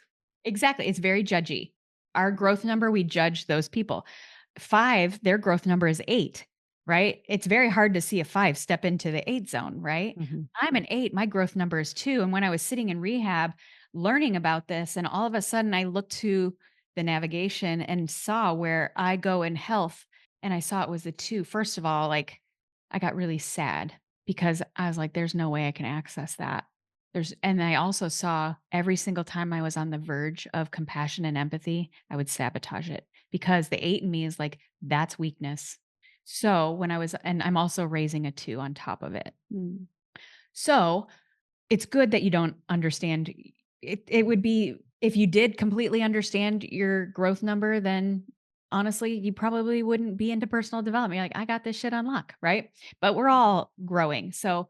Exactly, it's very judgy. Our growth number, we judge those people. 5, their growth number is 8, right? It's very hard to see a 5 step into the 8 zone, right? Mhm. I'm an 8, my growth number is 2, and when I was sitting in rehab learning about this, and all of a sudden I looked to the navigation and saw where I go in health, and I saw it was a 2. First of all, like, I got really sad because I was like, "There's no way I can access that." And I also saw every single time I was on the verge of compassion and empathy, I would sabotage it because the 8 in me is like, that's weakness. So when I was, and I'm also raising a 2 on top of it. Mm. So it's good that you don't understand. It would be, if you did completely understand your growth number, then honestly, you probably wouldn't be into personal development. You're like, I got this shit on lock, right? But we're all growing. So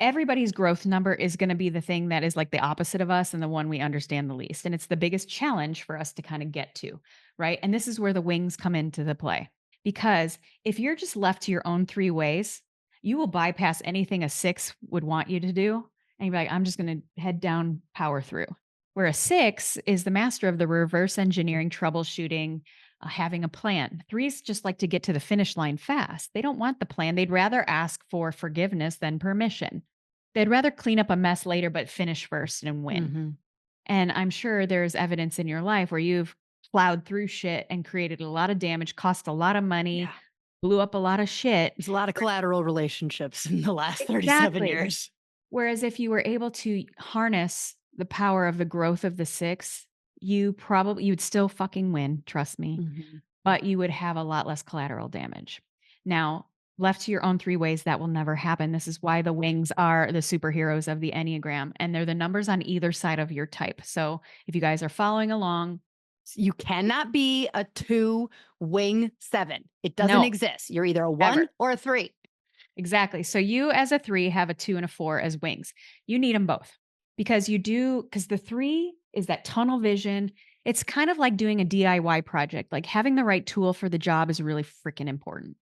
everybody's growth number is going to be the thing that is like the opposite of us and the one we understand the least. And it's the biggest challenge for us to kind of get to, right? And this is where the wings come into the play. Because if you're just left to your own 3 ways, you will bypass anything a 6 would want you to do. And you're like, I'm just going to head down, power through. Where a 6 is the master of the reverse engineering, troubleshooting, having a plan. 3s just like to get to the finish line fast. They don't want the plan. They'd rather ask for forgiveness than permission. They'd rather clean up a mess later, but finish first and win. Mhm. And I'm sure there's evidence in your life where you've plowed through shit and created a lot of damage, cost a lot of money, Yeah. blew up a lot of shit. There's a lot of collateral relationships in the last 37 Exactly. years. Whereas if you were able to harness the power of the growth of the 6, you'd still fucking win, trust me. Mhm. but you would have a lot less collateral damage. Now, left to your own three ways, that will never happen. This is why the wings are the superheroes of the Enneagram, and they're the numbers on either side of your type. So if you guys are following along, You cannot be a 2 wing 7. It doesn't no, exist. You're either a ever. 1 or a 3. Exactly. So you as a 3 have a 2 and a 4 as wings. You need them both because because the 3 is that tunnel vision. It's kind of like doing a DIY project. Like having the right tool for the job is really freaking important.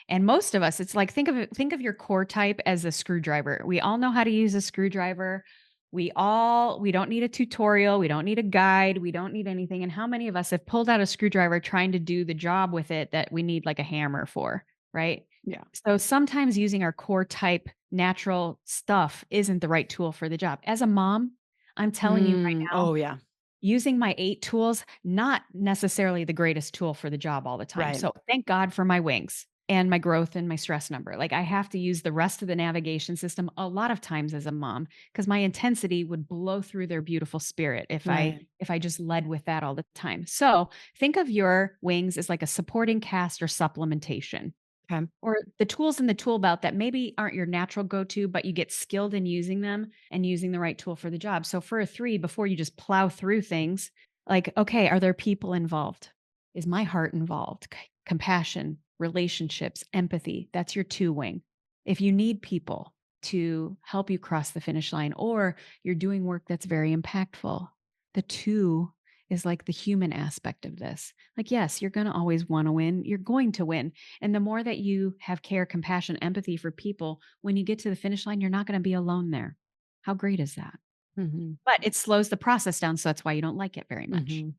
And most of us, it's like think of your core type as a screwdriver. We all know how to use a screwdriver. We don't need a tutorial, we don't need a guide, we don't need anything. And how many of us have pulled out a screwdriver trying to do the job with it that we need like a hammer for, right? Yeah. So sometimes using our core type natural stuff isn't the right tool for the job. As a mom, I'm telling you right now, Oh, yeah. using my 8 tools, not necessarily the greatest tool for the job all the time. Right. So thank God for my wings and my growth and my stress number. Like I have to use the rest of the navigation system a lot of times as a mom because my intensity would blow through their beautiful spirit Right. if I just led with that all the time. So think of your wings as like a supporting cast or supplementation Okay. or the tools in the tool belt that maybe aren't your natural go-to, but you get skilled in using them and using the right tool for the job. So for a 3, before you just plow through things, like, okay, are there people involved? Is my heart involved? Compassion, relationships, empathy. That's your 2 wing. If you need people to help you cross the finish line or you're doing work that's very impactful, the 2 is like the human aspect of this. Like, yes, you're going to always want to win. You're going to win, and the more that you have care, compassion, empathy for people, when you get to the finish line, you're not going to be alone there. How great is that? Mhm. But it slows the process down. So that's why you don't like it very much. Mhm.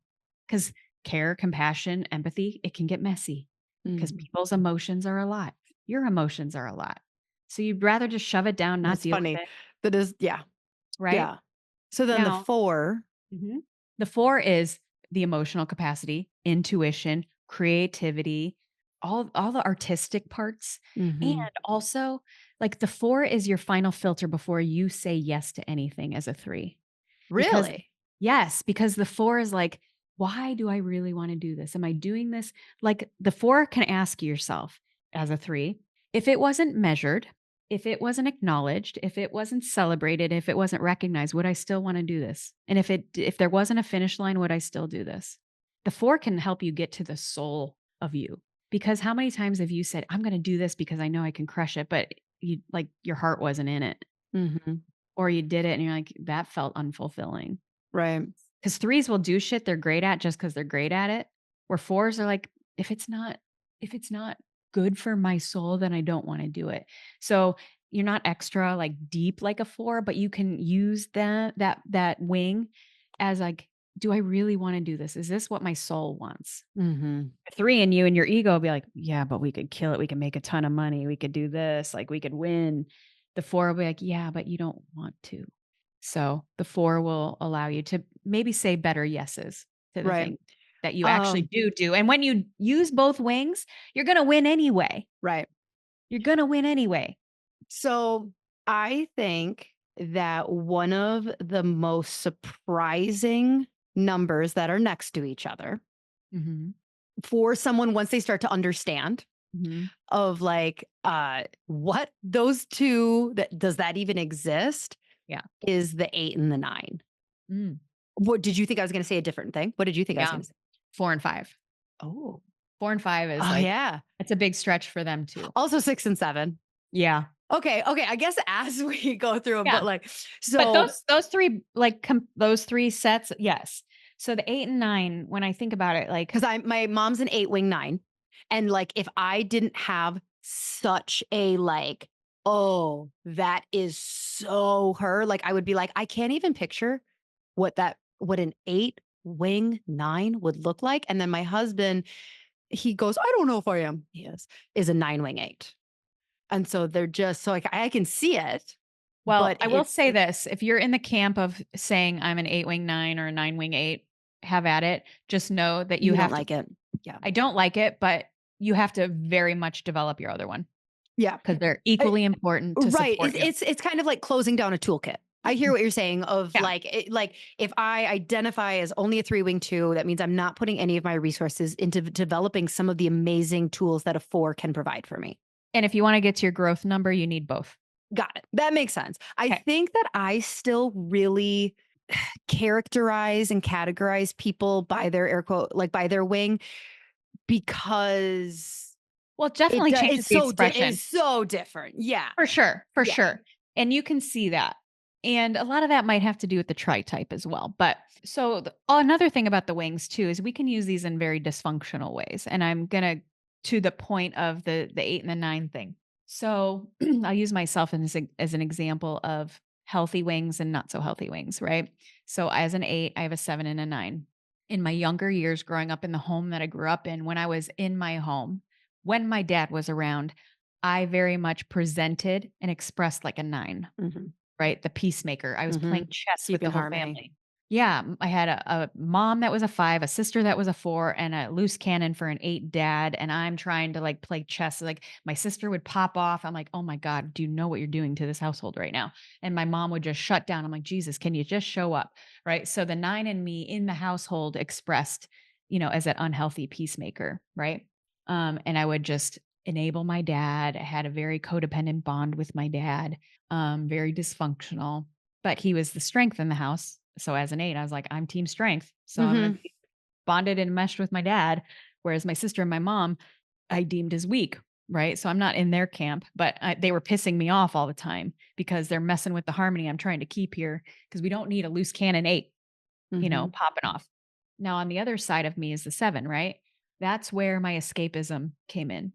Because care, compassion, empathy, it can get messy because Mhm. people's emotions are a lot. Your emotions are a lot. So you'd rather just shove it down, not That's deal with funny. it. That is yeah. Right Yeah. So then the now, 4. Mhm. The 4 is the emotional capacity, intuition, creativity, all the artistic parts, and Mhm. also, like, the 4 is your final filter before you say yes to anything as a 3. Because Really? yes, because the 4 is like, "Why do I really wanna do this? Am I doing this?" Like, the 4 can ask yourself as a 3, if it wasn't measured, if it wasn't acknowledged, if it wasn't celebrated, if it wasn't recognized, would I still wanna do this? And if there wasn't a finish line, would I still do this? The 4 can help you get to the soul of you, because how many times have you said, "I'm gonna do this because I know I can crush it," but your heart wasn't in it, Mhm. or you did it and you're like, "That felt unfulfilling." Right. Because 3s will do shit they're great at just because 'cause they're great at it, where 4s are like, if it's not good for my soul, then I don't wanna do it." So, you're not extra, like, deep like a 4, but you can use that wing as, like, "Do I really wanna do this? Is this what my soul wants?" Mhm. The 3 in you and your ego will be like, "Yeah, but we could kill it, we can make a ton of money, we could do this, like, we could win." The 4 will be like, "Yeah, but you don't want to." So, the 4 will allow you to maybe say better yeses to the Right. thing that you actually Um, do, and when you use both wings, you're gonna win anyway. right. You're gonna win anyway. So I think that one of the most surprising numbers that are next to each other Mhm, for someone once they start to understand mhm, of like what those two that does that even exist yeah, is the 8 and the 9. mm, What did you think I was going to say a different thing? What did you think I was yeah, going to say? 4 and 5. Oh. 4 and 5 is Oh like yeah. it's a big stretch for them too. Also 6 and 7. Yeah, Okay, okay. I guess as we go through them, yeah. but like But so those 3, like, those 3 sets, yes. So the 8 and 9, when I think about it, like, because I my mom's an 8 wing 9. And like if I didn't have such a like, oh, that is so her, like I would be like, I can't even picture what an 8 wing 9 would look like. And then my husband, he goes, I don't know if I am. He is a 9 wing 8. And so they're just so like I can see it, well, but I will it's say this, if you're in the camp of saying I'm an 8 wing 9 or a 9 wing 8, have at it. Just know that you you don't have to like it. Yeah. I don't like it, but you have to very much develop your other one Yeah. because 'cause they're I, equally important to right. support you. It's kind of like closing down a toolkit. I hear what you're saying of Yeah. like if I identify as only a 3 wing 2, that means I'm not putting any of my resources into developing some of the amazing tools that a 4 can provide for me. And if you want to get to your growth number, you need both. Got it. That makes sense. I Okay. think that I still really characterize and categorize people by their air quote like by their wing because Well, it definitely changes the it's expression. so different. Yeah. For sure, for Yeah. sure. And you can see that. And a lot of that might have to do with the tri-type as well. But so another thing about the wings too is we can use these in very dysfunctional ways. And I'm gonna to the point of the 8 and the 9 thing. So I'll use myself as an example of healthy wings and not so healthy wings, right? So as an 8, I have a 7 and a 9. In my younger years growing up in the home that I grew up in, when I was in my home, when my dad was around, I very much presented and expressed like a 9, Mhm. right? The peacemaker. I was playing Mhm. chess with the Keeping whole harmony. family. Yeah, I had a mom that was a 5, a sister that was a 4, and a loose cannon for an 8 dad, and I'm trying to, like, play chess, like, my sister would pop off, I'm like, "Oh my god, do you know what you're doing to this household right now?" And my mom would just shut down, I'm like, "Jesus, can you just show up?" Right? So the 9 in me in the household expressed, as that unhealthy peacemaker, right? And I would just enable my dad. I had a very codependent bond with my dad, very dysfunctional, but he was the strength in the house. So as an 8, I was like, I'm team strength. So I'm going to Mhm. be bonded and meshed with my dad. Whereas my sister and my mom, I deemed as weak. Right. So I'm not in their camp, but they were pissing me off all the time because they're messing with the harmony I'm trying to keep here because we don't need a loose cannon 8, Mhm. popping off. Now, on the other side of me is the 7, right? That's where my escapism came in: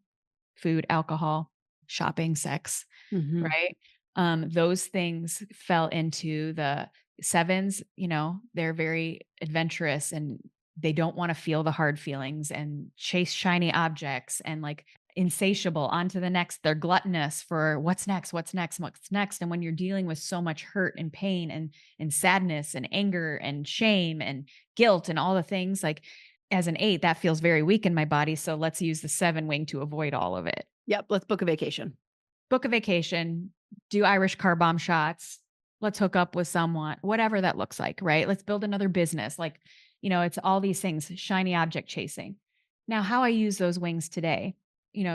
food, alcohol, shopping, sex, Mhm. right? Those things fell into the 7s, they're very adventurous and they don't want to feel the hard feelings and chase shiny objects and like insatiable on to the next. They're gluttonous for what's next, what's next, what's next. And when you're dealing with so much hurt and pain and sadness and anger and shame and guilt and all the things, like as an 8, that feels very weak in my body. So let's use the 7 wing to avoid all of it. Yep, let's book a vacation. Book a vacation, do Irish car bomb shots, let's hook up with someone, whatever that looks like, right? Let's build another business. Like, it's all these things, shiny object chasing. Now, how I use those wings today,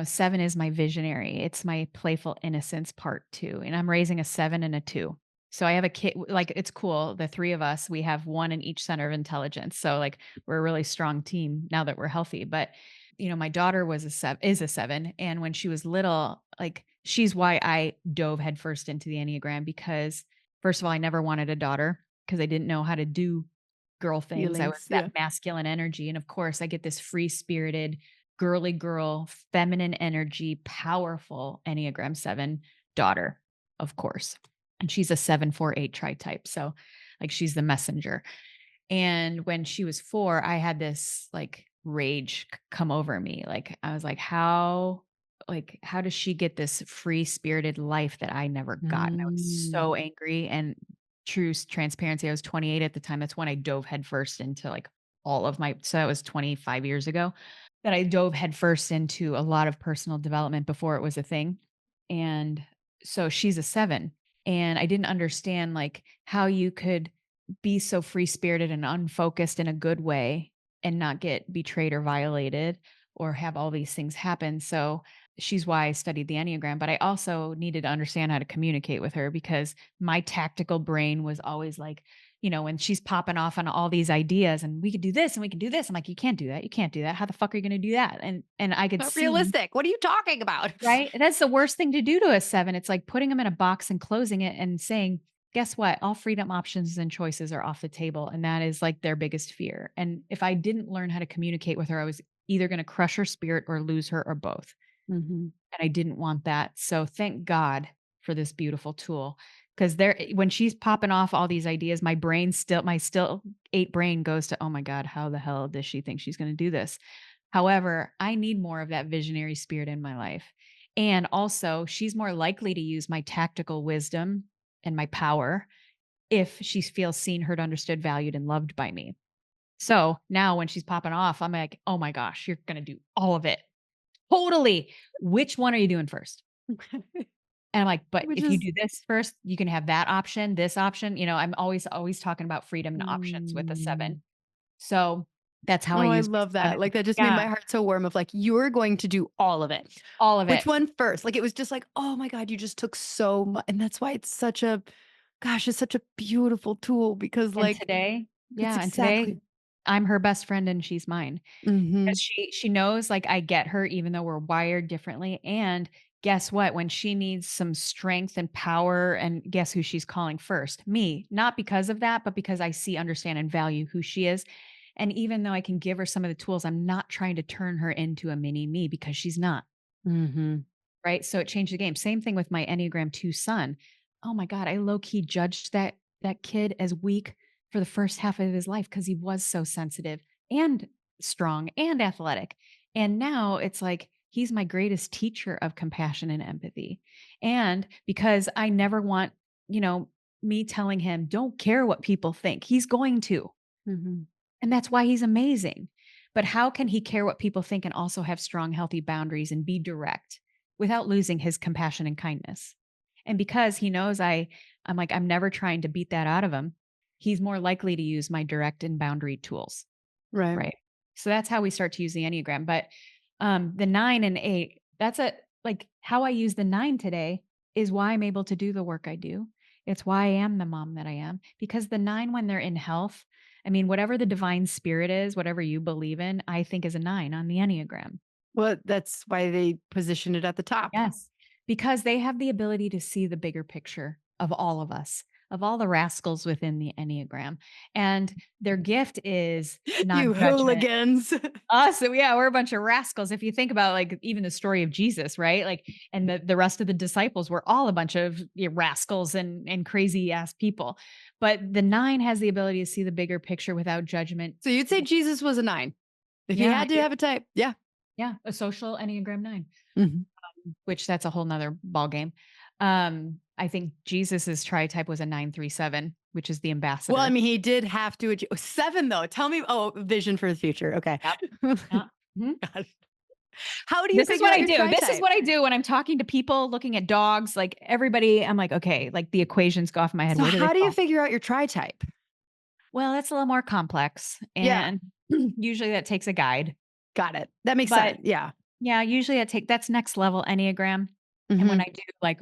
7 is my visionary. It's my playful innocence part too. And I'm raising a 7 and a 2. So I have a kid, like it's cool. The 3 of us, we have one in each center of intelligence. So like we're a really strong team now that we're healthy. But my daughter is a 7, and when she was little, like she's why I dove headfirst into the Enneagram because first of all, I never wanted a daughter because I didn't know how to do girl things. I was Feelings, that yeah. masculine energy, and of course, I get this free-spirited, girly girl, feminine energy, powerful Enneagram 7 daughter, of course. And she's a 748 tri-type, so like she's the messenger. And when she was 4, I had this like rage come over me. Like I was like how does she get this free-spirited life that I never got? And I was Mm. so angry, and transparency, I was 28 at the time. That's when I dove headfirst into like all of my so that was 25 years ago that I dove headfirst into a lot of personal development before it was a thing. And so she's a 7, and I didn't understand like how you could be so free spirited and unfocused in a good way and not get betrayed or violated or have all these things happen. So she's why I studied the Enneagram, but I also needed to understand how to communicate with her because my tactical brain was always like, when she's popping off on all these ideas and we could do this and we can do this. I'm like, you can't do that. You can't do that. How the fuck are you going to do that? And I could Not see. realistic. What are you talking about? Right? That's the worst thing to do to a 7. It's like putting them in a box and closing it and saying, "Guess what? All freedom, options, and choices are off the table." And that is like their biggest fear. And if I didn't learn how to communicate with her, I was either going to crush her spirit or lose her or both. Mhm. And I didn't want that. So thank God for this beautiful tool. Because there when she's popping off all these ideas, my still 8 brain goes to, oh my God, how the hell does she think she's going to do this? However, I need more of that visionary spirit in my life. And also, she's more likely to use my tactical wisdom and my power if she feels seen, heard, understood, valued, and loved by me. So now when she's popping off, I'm like, oh my gosh, you're going to do all of it. Totally. Which one are you doing first? And I'm like, "But Which if you is do this first, you can have that option, this option." I'm always talking about freedom and options with a 7. mm. So, that's how I Oh, I use love my that. 7. Like, that just made Yeah, my heart so warm of like, you're going to do all of it. all of Which it. one first? Like, it was just like, oh my God, you just took so much. And that's why it's such a, gosh, it's such a beautiful tool because, And like, today it's yeah, and today, exactly. I'm her best friend and she's mine. Hmm. 'Cause she knows, like, I get her even though we're wired differently, and guess what? When she needs some strength and power, and guess who she's calling first? Me. Not because of that, but because I see, understand, and value who she is, and even though I can give her some of the tools, I'm not trying to turn her into a mini me because she's not. Hmm. Right? So it changed the game. Same thing with my Enneagram 2 son. Oh my god, I low key judged that kid as weak for the first half of his life because he was so sensitive and strong and athletic. And now it's like he's my greatest teacher of compassion and empathy. And because I never want, you know, me telling him, don't care what people think. He's going to. Hmm. And that's why he's amazing. But how can he care what people think and also have strong, healthy boundaries and be direct without losing his compassion and kindness? And because he knows I'm like, I'm never trying to beat that out of him, he's more likely to use my direct and boundary tools. Right. Right. So that's how we start to use the Enneagram. But the 9 and 8, that's a like how I use the 9 today is why I'm able to do the work I do. It's why I am the mom that I am. Because the 9, when they're in health, I mean, whatever the divine spirit is, whatever you believe in, I think is a 9 on the Enneagram. Well, that's why they position it at the top. Yes, because they have the ability to see the bigger picture of all of us, of all the rascals within the Enneagram. And their gift is You non-judgment. hooligans. Awesome. Yeah, we're a bunch of rascals. If you think about like even the story of Jesus, right? Like, and the rest of the disciples were all a bunch of rascals and crazy ass people. But the 9 has the ability to see the bigger picture without judgment. So you'd say Jesus was a 9 if he Yeah, I had to do. have a type. Yeah. Yeah, a social Enneagram 9, Mhm. which that's a whole nother ball game. I think Jesus's tri-type was a 937, which is the Well, I ambassador. mean, he did have to 7 though. Tell me, oh, vision for the future. Okay. Yep. Got Yeah. Mhm. it. How do you This is figure what out I your do. This is tri-type? what I do when I'm talking to people, looking at dogs, like everybody, I'm like, okay, like the equations go off in my head. So Where do they how do you fall? figure out your tri-type? Well, it's a little more complex. Yeah, And usually that takes a guide. got it. That makes But sense. Yeah. yeah, usually that's next level Enneagram. And when Mhm. I do like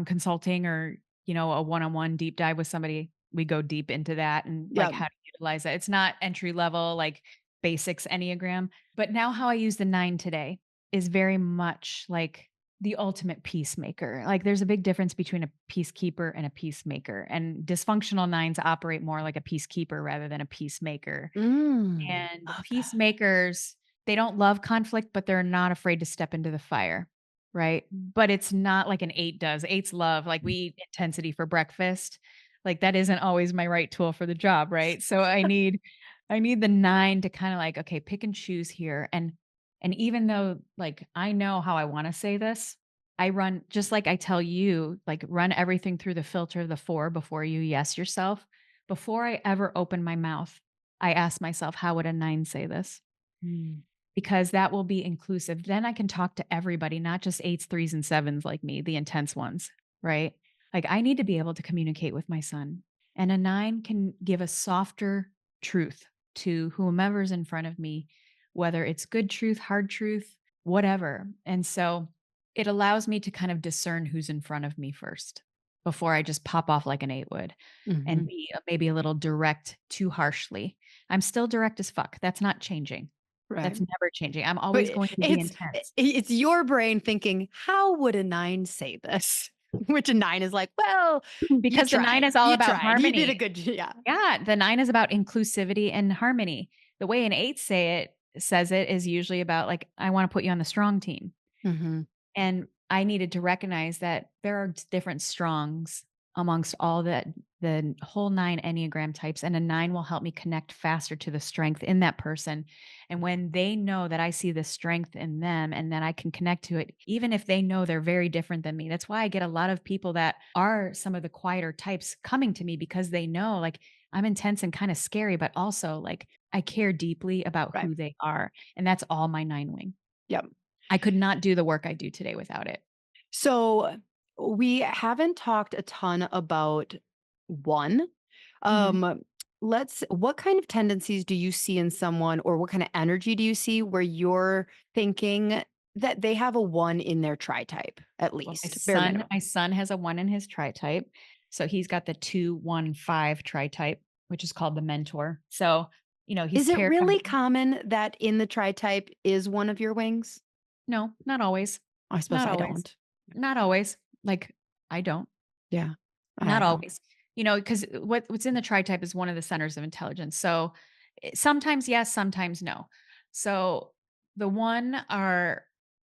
consulting or, a one-on-one deep dive with somebody, we go deep into that and like Yep. how to utilize that. It's not entry level, like basics Enneagram. But now how I use the 9 today is very much like the ultimate peacemaker. Like there's a big difference between a peacekeeper and a peacemaker. And dysfunctional 9s operate more like a peacekeeper rather than a peacemaker. And Love that. peacemakers, they don't love conflict, but they're not afraid to step into the fire, right? But it's not like an 8 does. 8s love, like, we eat intensity for breakfast. Like, that isn't always my right tool for the job, right? So I need the 9 to kinda like, "Okay, pick and choose here," and even though, like, I know how I wanna say this, I run just like I tell you, like, run everything through the filter of the 4 before you yes yourself. Before I ever open my mouth, I ask myself, "How would a 9 say this?" Mm. Because that will be inclusive. Then I can talk to everybody, not just 8s, 3s, and 7s like me, the intense ones, right? Like, I need to be able to communicate with my son, and a 9 can give a softer truth to whomever's in front of me, whether it's good truth, hard truth, whatever. And so it allows me to kind of discern who's in front of me first before I just pop off like an 8 would and Mhm. be maybe a little direct too harshly. I'm still direct as fuck. That's not changing. Right. That's never changing. I'm But always going to be intense. it's your brain thinking, "How would a 9 say this?" Which a 9 is like, "Well, you Because the 9 tried. is all You about tried. You did a harmony. good j" yeah. Yeah, the 9 is about inclusivity and harmony. The way an 8 says it is usually about like, I wanna put you on the strong team. Mhm. And I needed to recognize that there are different strongs amongst all the whole 9 Enneagram types, and a 9 will help me connect faster to the strength in that person. And when they know that I see the strength in them and that I can connect to it, even if they know they're very different than me. That's why I get a lot of people that are some of the quieter types coming to me because they know like I'm intense and kind of scary, but also like I care deeply about Right. who they are. And that's all my 9 wing. Yep. I could not do the work I do today without it. So We haven't talked a ton about one. Mhm. Um, what kind of tendencies do you see in someone, or what kind of energy do you see where you're thinking that they have a one in their tri type, at Well, least, bare minimum? my son has a 1 in his tri-type, so he's got the 2-1-5 tri-type, which is called the mentor. So, he's Is it paired really common that in the tri type is one of your wings? No, not always. I suppose Not I always. don't. Not always. Like, I don't. Yeah, I Not don't. always. Because what's in the tri-type is one of the centers of intelligence. So, sometimes yes, sometimes no. So, the one are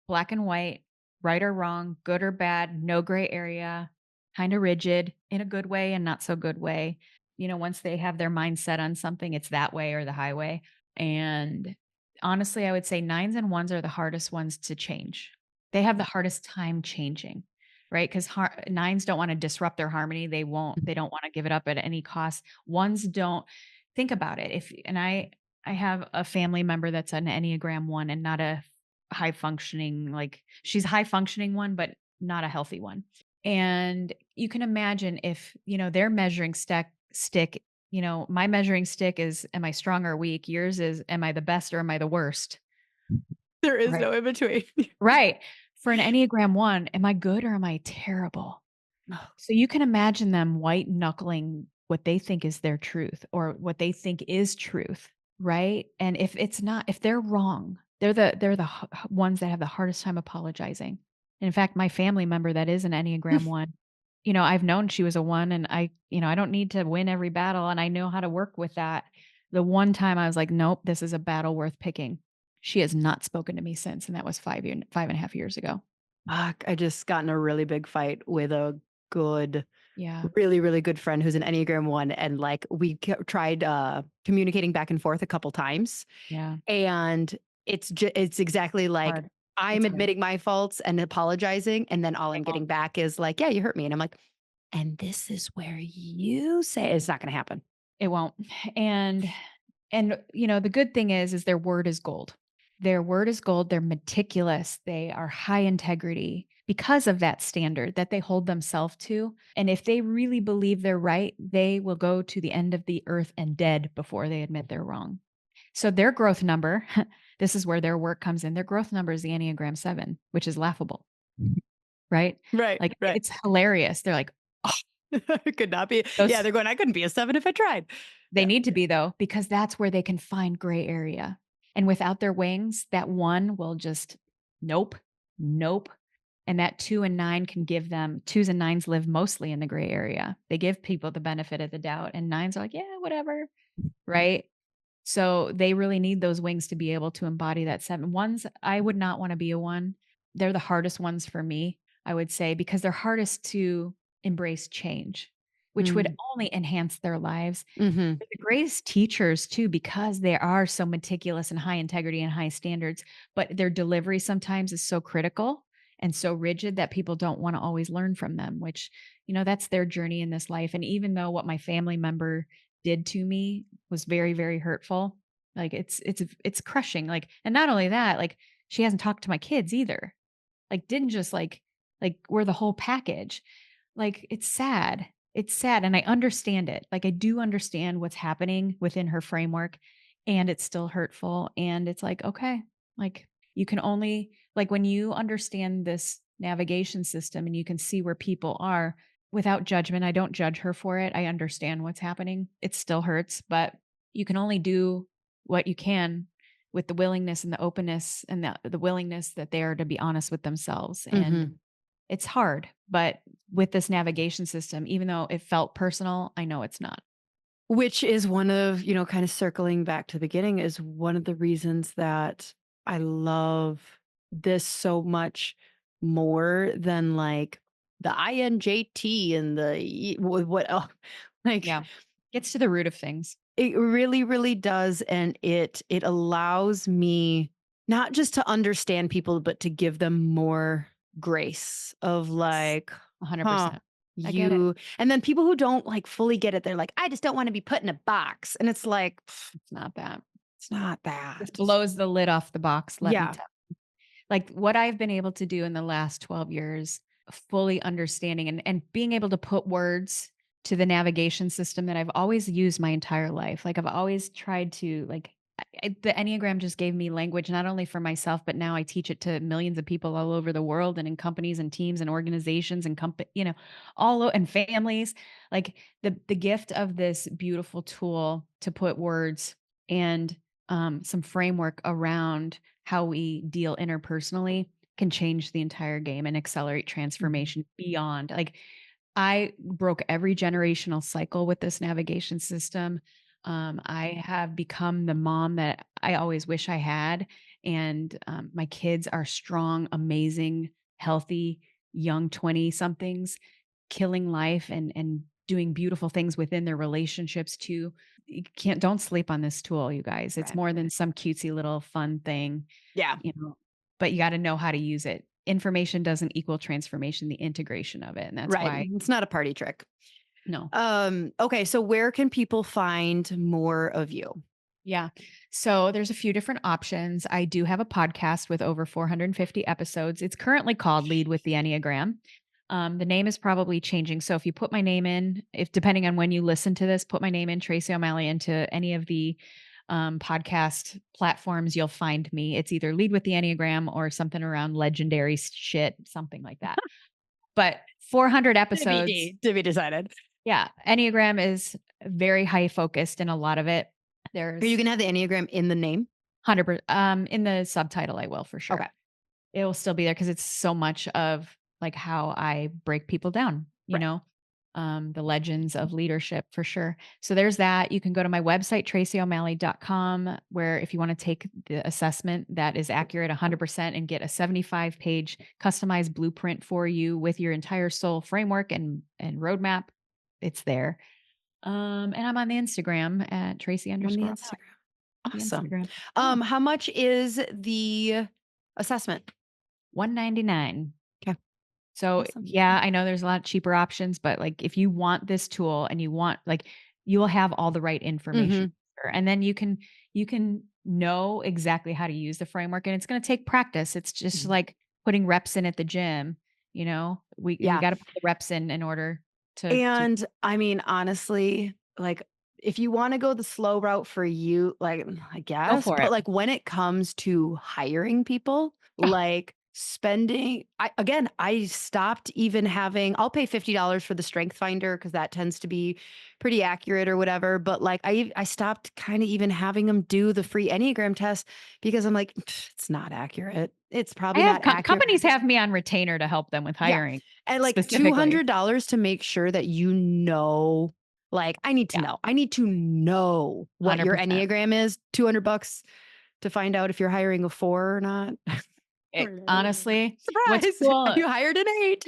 black and white, right or wrong, good or bad, no gray area, kinda rigid in a good way and not so good way. Once they have their mind set on something, it's that way or the highway. And honestly, I would say 9s and 1s are the hardest ones to change. They have the hardest time changing, right? Because 9s don't wanna disrupt their harmony. They don't wanna give it up at any cost. 1s don't think about it. If and I have a family member that's an Enneagram 1 and not a high functioning, like she's a high functioning one, but not a healthy one. And you can imagine if, their measuring stick, my measuring stick is, am I strong or weak? Yours is, am I the best or am I the worst? There is Right. no in between. Right. For an Enneagram 1, am I good or am I terrible? So you can imagine them white knuckling what they think is their truth or what they think is truth, right? And if they're wrong, ones that have the hardest time apologizing. In fact, my family member that is an Enneagram 1, I've known she was a 1 and I don't need to win every battle and I know how to work with that. The one time I was like, "Nope, this is a battle worth picking." She has not spoken to me since, and that was 5.5 years ago. Fuck, I just got in a really big fight with a good Yeah. really, really good friend who's an Enneagram 1, and, like, we tried, communicating back and forth a couple times, Yeah. and it's exactly like, Hard. I'm It's hard. admitting my faults and apologizing, and then all They I'm won't. getting back is like, "Yeah, you hurt me," and I'm like, "And this is where you say" it's not gonna happen. It won't. And the good thing is their word is gold. Their word is gold, they're meticulous, they are high integrity because of that standard that they hold themselves to, and if they really believe they're right, they will go to the end of the earth and dead before they admit they're wrong. So their growth number, this is where their work comes in, their growth number is the Enneagram 7, which is laughable, right? Right, Like, right. it's hilarious. They're like, "Oh, It could not be yeah, those." they're going, "I couldn't be a 7 if I tried." They Yeah. need to be though, because that's where they can find gray area. And without their wings, that 1 will just, nope, nope. And that 2 and 9 can give them 2s and 9s live mostly in the gray area. They give people the benefit of the doubt, and 9s are like, "Yeah, whatever." Right? So, they really need those wings to be able to embody that 7. 1s, I would not wanna be a 1. They're the hardest ones for me, I would say, because they're hardest to embrace change, which would Mm. only enhance their lives. Mhm. They're the greatest teachers too because they are so meticulous and high integrity and high standards, but their delivery sometimes is so critical and so rigid that people don't wanna always learn from them, which, that's their journey in this life, and even though what my family member did to me was very, very hurtful, like, it's crushing, like, and not only that, like, she hasn't talked to my kids either. Like, didn't just, like, we're the whole package. Like, it's sad. It's sad, and I understand it. Like, I do understand what's happening within her framework, and it's still hurtful, and it's like, okay, like, you can only like, when you understand this navigation system and you can see where people are without judgment, I don't judge her for it. I understand what's happening. It still hurts, but you can only do what you can with the willingness and the openness and the willingness that they are to be honest with themselves, and Mhm. it's hard, but with this navigation system, even though it felt personal, I know it's not. Which is one of, kind of circling back to the beginning, is one of the reasons that I love this so much more than like the INJT and the what else. Like Yeah. Gets to the root of things. it really, really does. And it allows me not just to understand people, but to give them more grace of Yes. like, huh, 100%. I get it. you and then people who don't like fully get it, they're like, I just don't want to be put in a box. And it's like, It's not that. it's not This that. blows the lid off the box, let me Yeah. tell like, what I've been able to do in the last 12 years, fully understanding and being able to put words to the navigation system that I've always used my entire life. Like I've always tried to like the Enneagram just gave me language not only for myself, but now I teach it to millions of people all over the world and in companies and teams and organizations and and families. Like the gift of this beautiful tool to put words and some framework around how we deal interpersonally can change the entire game and accelerate Mhm. transformation beyond. Like I broke every generational cycle with this navigation system. I have become the mom that I always wish I had. And my kids are strong, amazing, healthy, young 20 somethings, killing life and doing beautiful things within their relationships too. Don't sleep on this tool, you guys. It's Right. more than some cutesy little fun thing, Yeah. you know, but you got to know how to use it. Information doesn't equal transformation, the integration of it. And that's Right. why, It's not a party trick. no. Okay. So where can people find more of you? Yeah. So there's a few different options. I do have a podcast with over 450 episodes. It's currently called Lead with the Enneagram. The name is probably changing. So if you put my name in, if depending on when you listen to this, put my name in Tracy O'Malley into any of the podcast platforms, you'll find me. It's either Lead with the Enneagram or something around legendary shit, something like that. But 400 episodes. TBD to be decided. Yeah. Enneagram is very high focused in a lot of it. Are you There's gonna have the Enneagram in the name? 100 in the subtitle, I will for Okay. sure. It will still be there because it's so much of, like, how I break people down, Right. the legends of leadership for sure. So there's that. You can go to my website, tracyo'malley.com, where if you wanna take the assessment that is accurate 100% and get a 75-page customized blueprint for you with your entire soul framework and roadmap, it's there. And I'm on the Instagram at Tracy On the underscore Instagram. the Awesome. Instagram. Yeah. How much is the assessment? 199. Okay. So, Awesome. yeah, I know there's a lot cheaper options, but, like, if you want this tool and you want like, you will have all the right information, Mhm. and then you can know exactly how to use the framework, and it's gonna take practice. It's just Mhm. like putting reps in at the gym, you know? We Yeah. gotta put the reps in order to And I mean, honestly, like if you want to go the slow route for you, like I go guess, for but it. like when it comes to hiring people, like spending I stopped even having I'll pay $50 for the strength finder because that tends to be pretty accurate or whatever. But like I stopped kind of even having them do the free Enneagram test because I'm like, It's not accurate. It's I probably have not accurate." companies have me on retainer to help them with Yeah. hiring And like specifically. $200 to make sure that like I need to Yeah, know. I need to know what your 100%. Enneagram is. $200 to find out if you're hiring a 4 or not. Honestly, what's Surprise. cool. You hired an 8.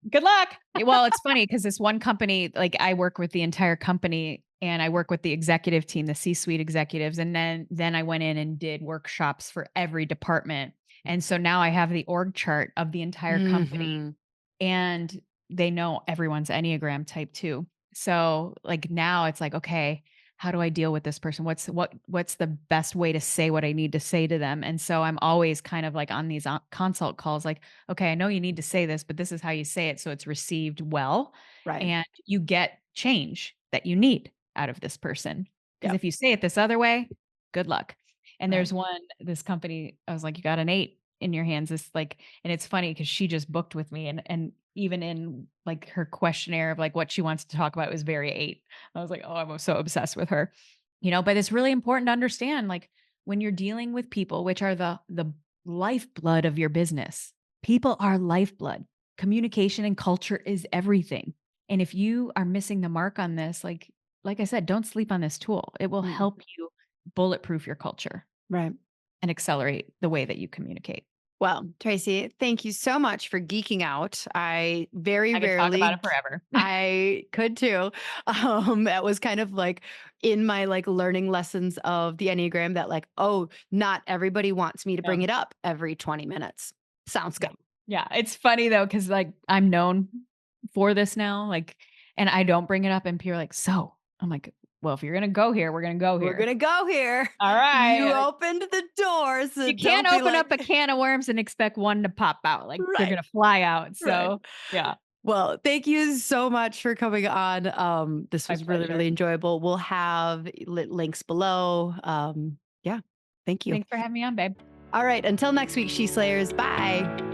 Good luck. Well, it's funny because this one company, like I work with the entire company and I work with the executive team, the C-suite executives, and then I went in and did workshops for every department. And so now I have the org chart of the entire company Mhm. and they know everyone's Enneagram type too. So like now it's like, okay, how do I deal with this person? What's the best way to say what I need to say to them? And so I'm always kind of like on these consult calls, like, okay, I know you need to say this, but this is how you say it so it's received well, Right. and you get change that you need out of this person. Because Yep. if you say it this other way, good luck. And Right. there's this company, I was like, you got an 8 in your hands. This like, and it's funny because she just booked with me and even in like her questionnaire of like what she wants to talk about was very 8. I was like, oh, I'm so obsessed with her. But it's really important to understand like when you're dealing with people, which are the lifeblood of your business. People are lifeblood. Communication and culture is everything. And if you are missing the mark on this, like I said, don't sleep on this tool. It will Mm. help you bulletproof your culture Right. and accelerate the way that you communicate. Well, Tracy, thank you so much for geeking out. I very I could talk about rarely it forever. I could too. That was kind of like in my like learning lessons of the Enneagram that like, oh, not everybody wants me to bring No. it up every 20 minutes. Sounds Yeah. good. Yeah, it's funny though, because like, I'm known for this now, like and I don't bring it up and people are like, "So?" I'm like, well, if you're going to go here, we're going to go We're here. gonna go here. All You right. opened the door, so You can't don't be open like up a can of worms and expect one to pop out. Like they're right, going to fly out. right. So, yeah, Well, thank you so much for coming on. This my was really, really pleasure. enjoyable. We'll have links below. Yeah, thank you. Thanks for having me on, babe. All right, until next week, She Slayers. Bye.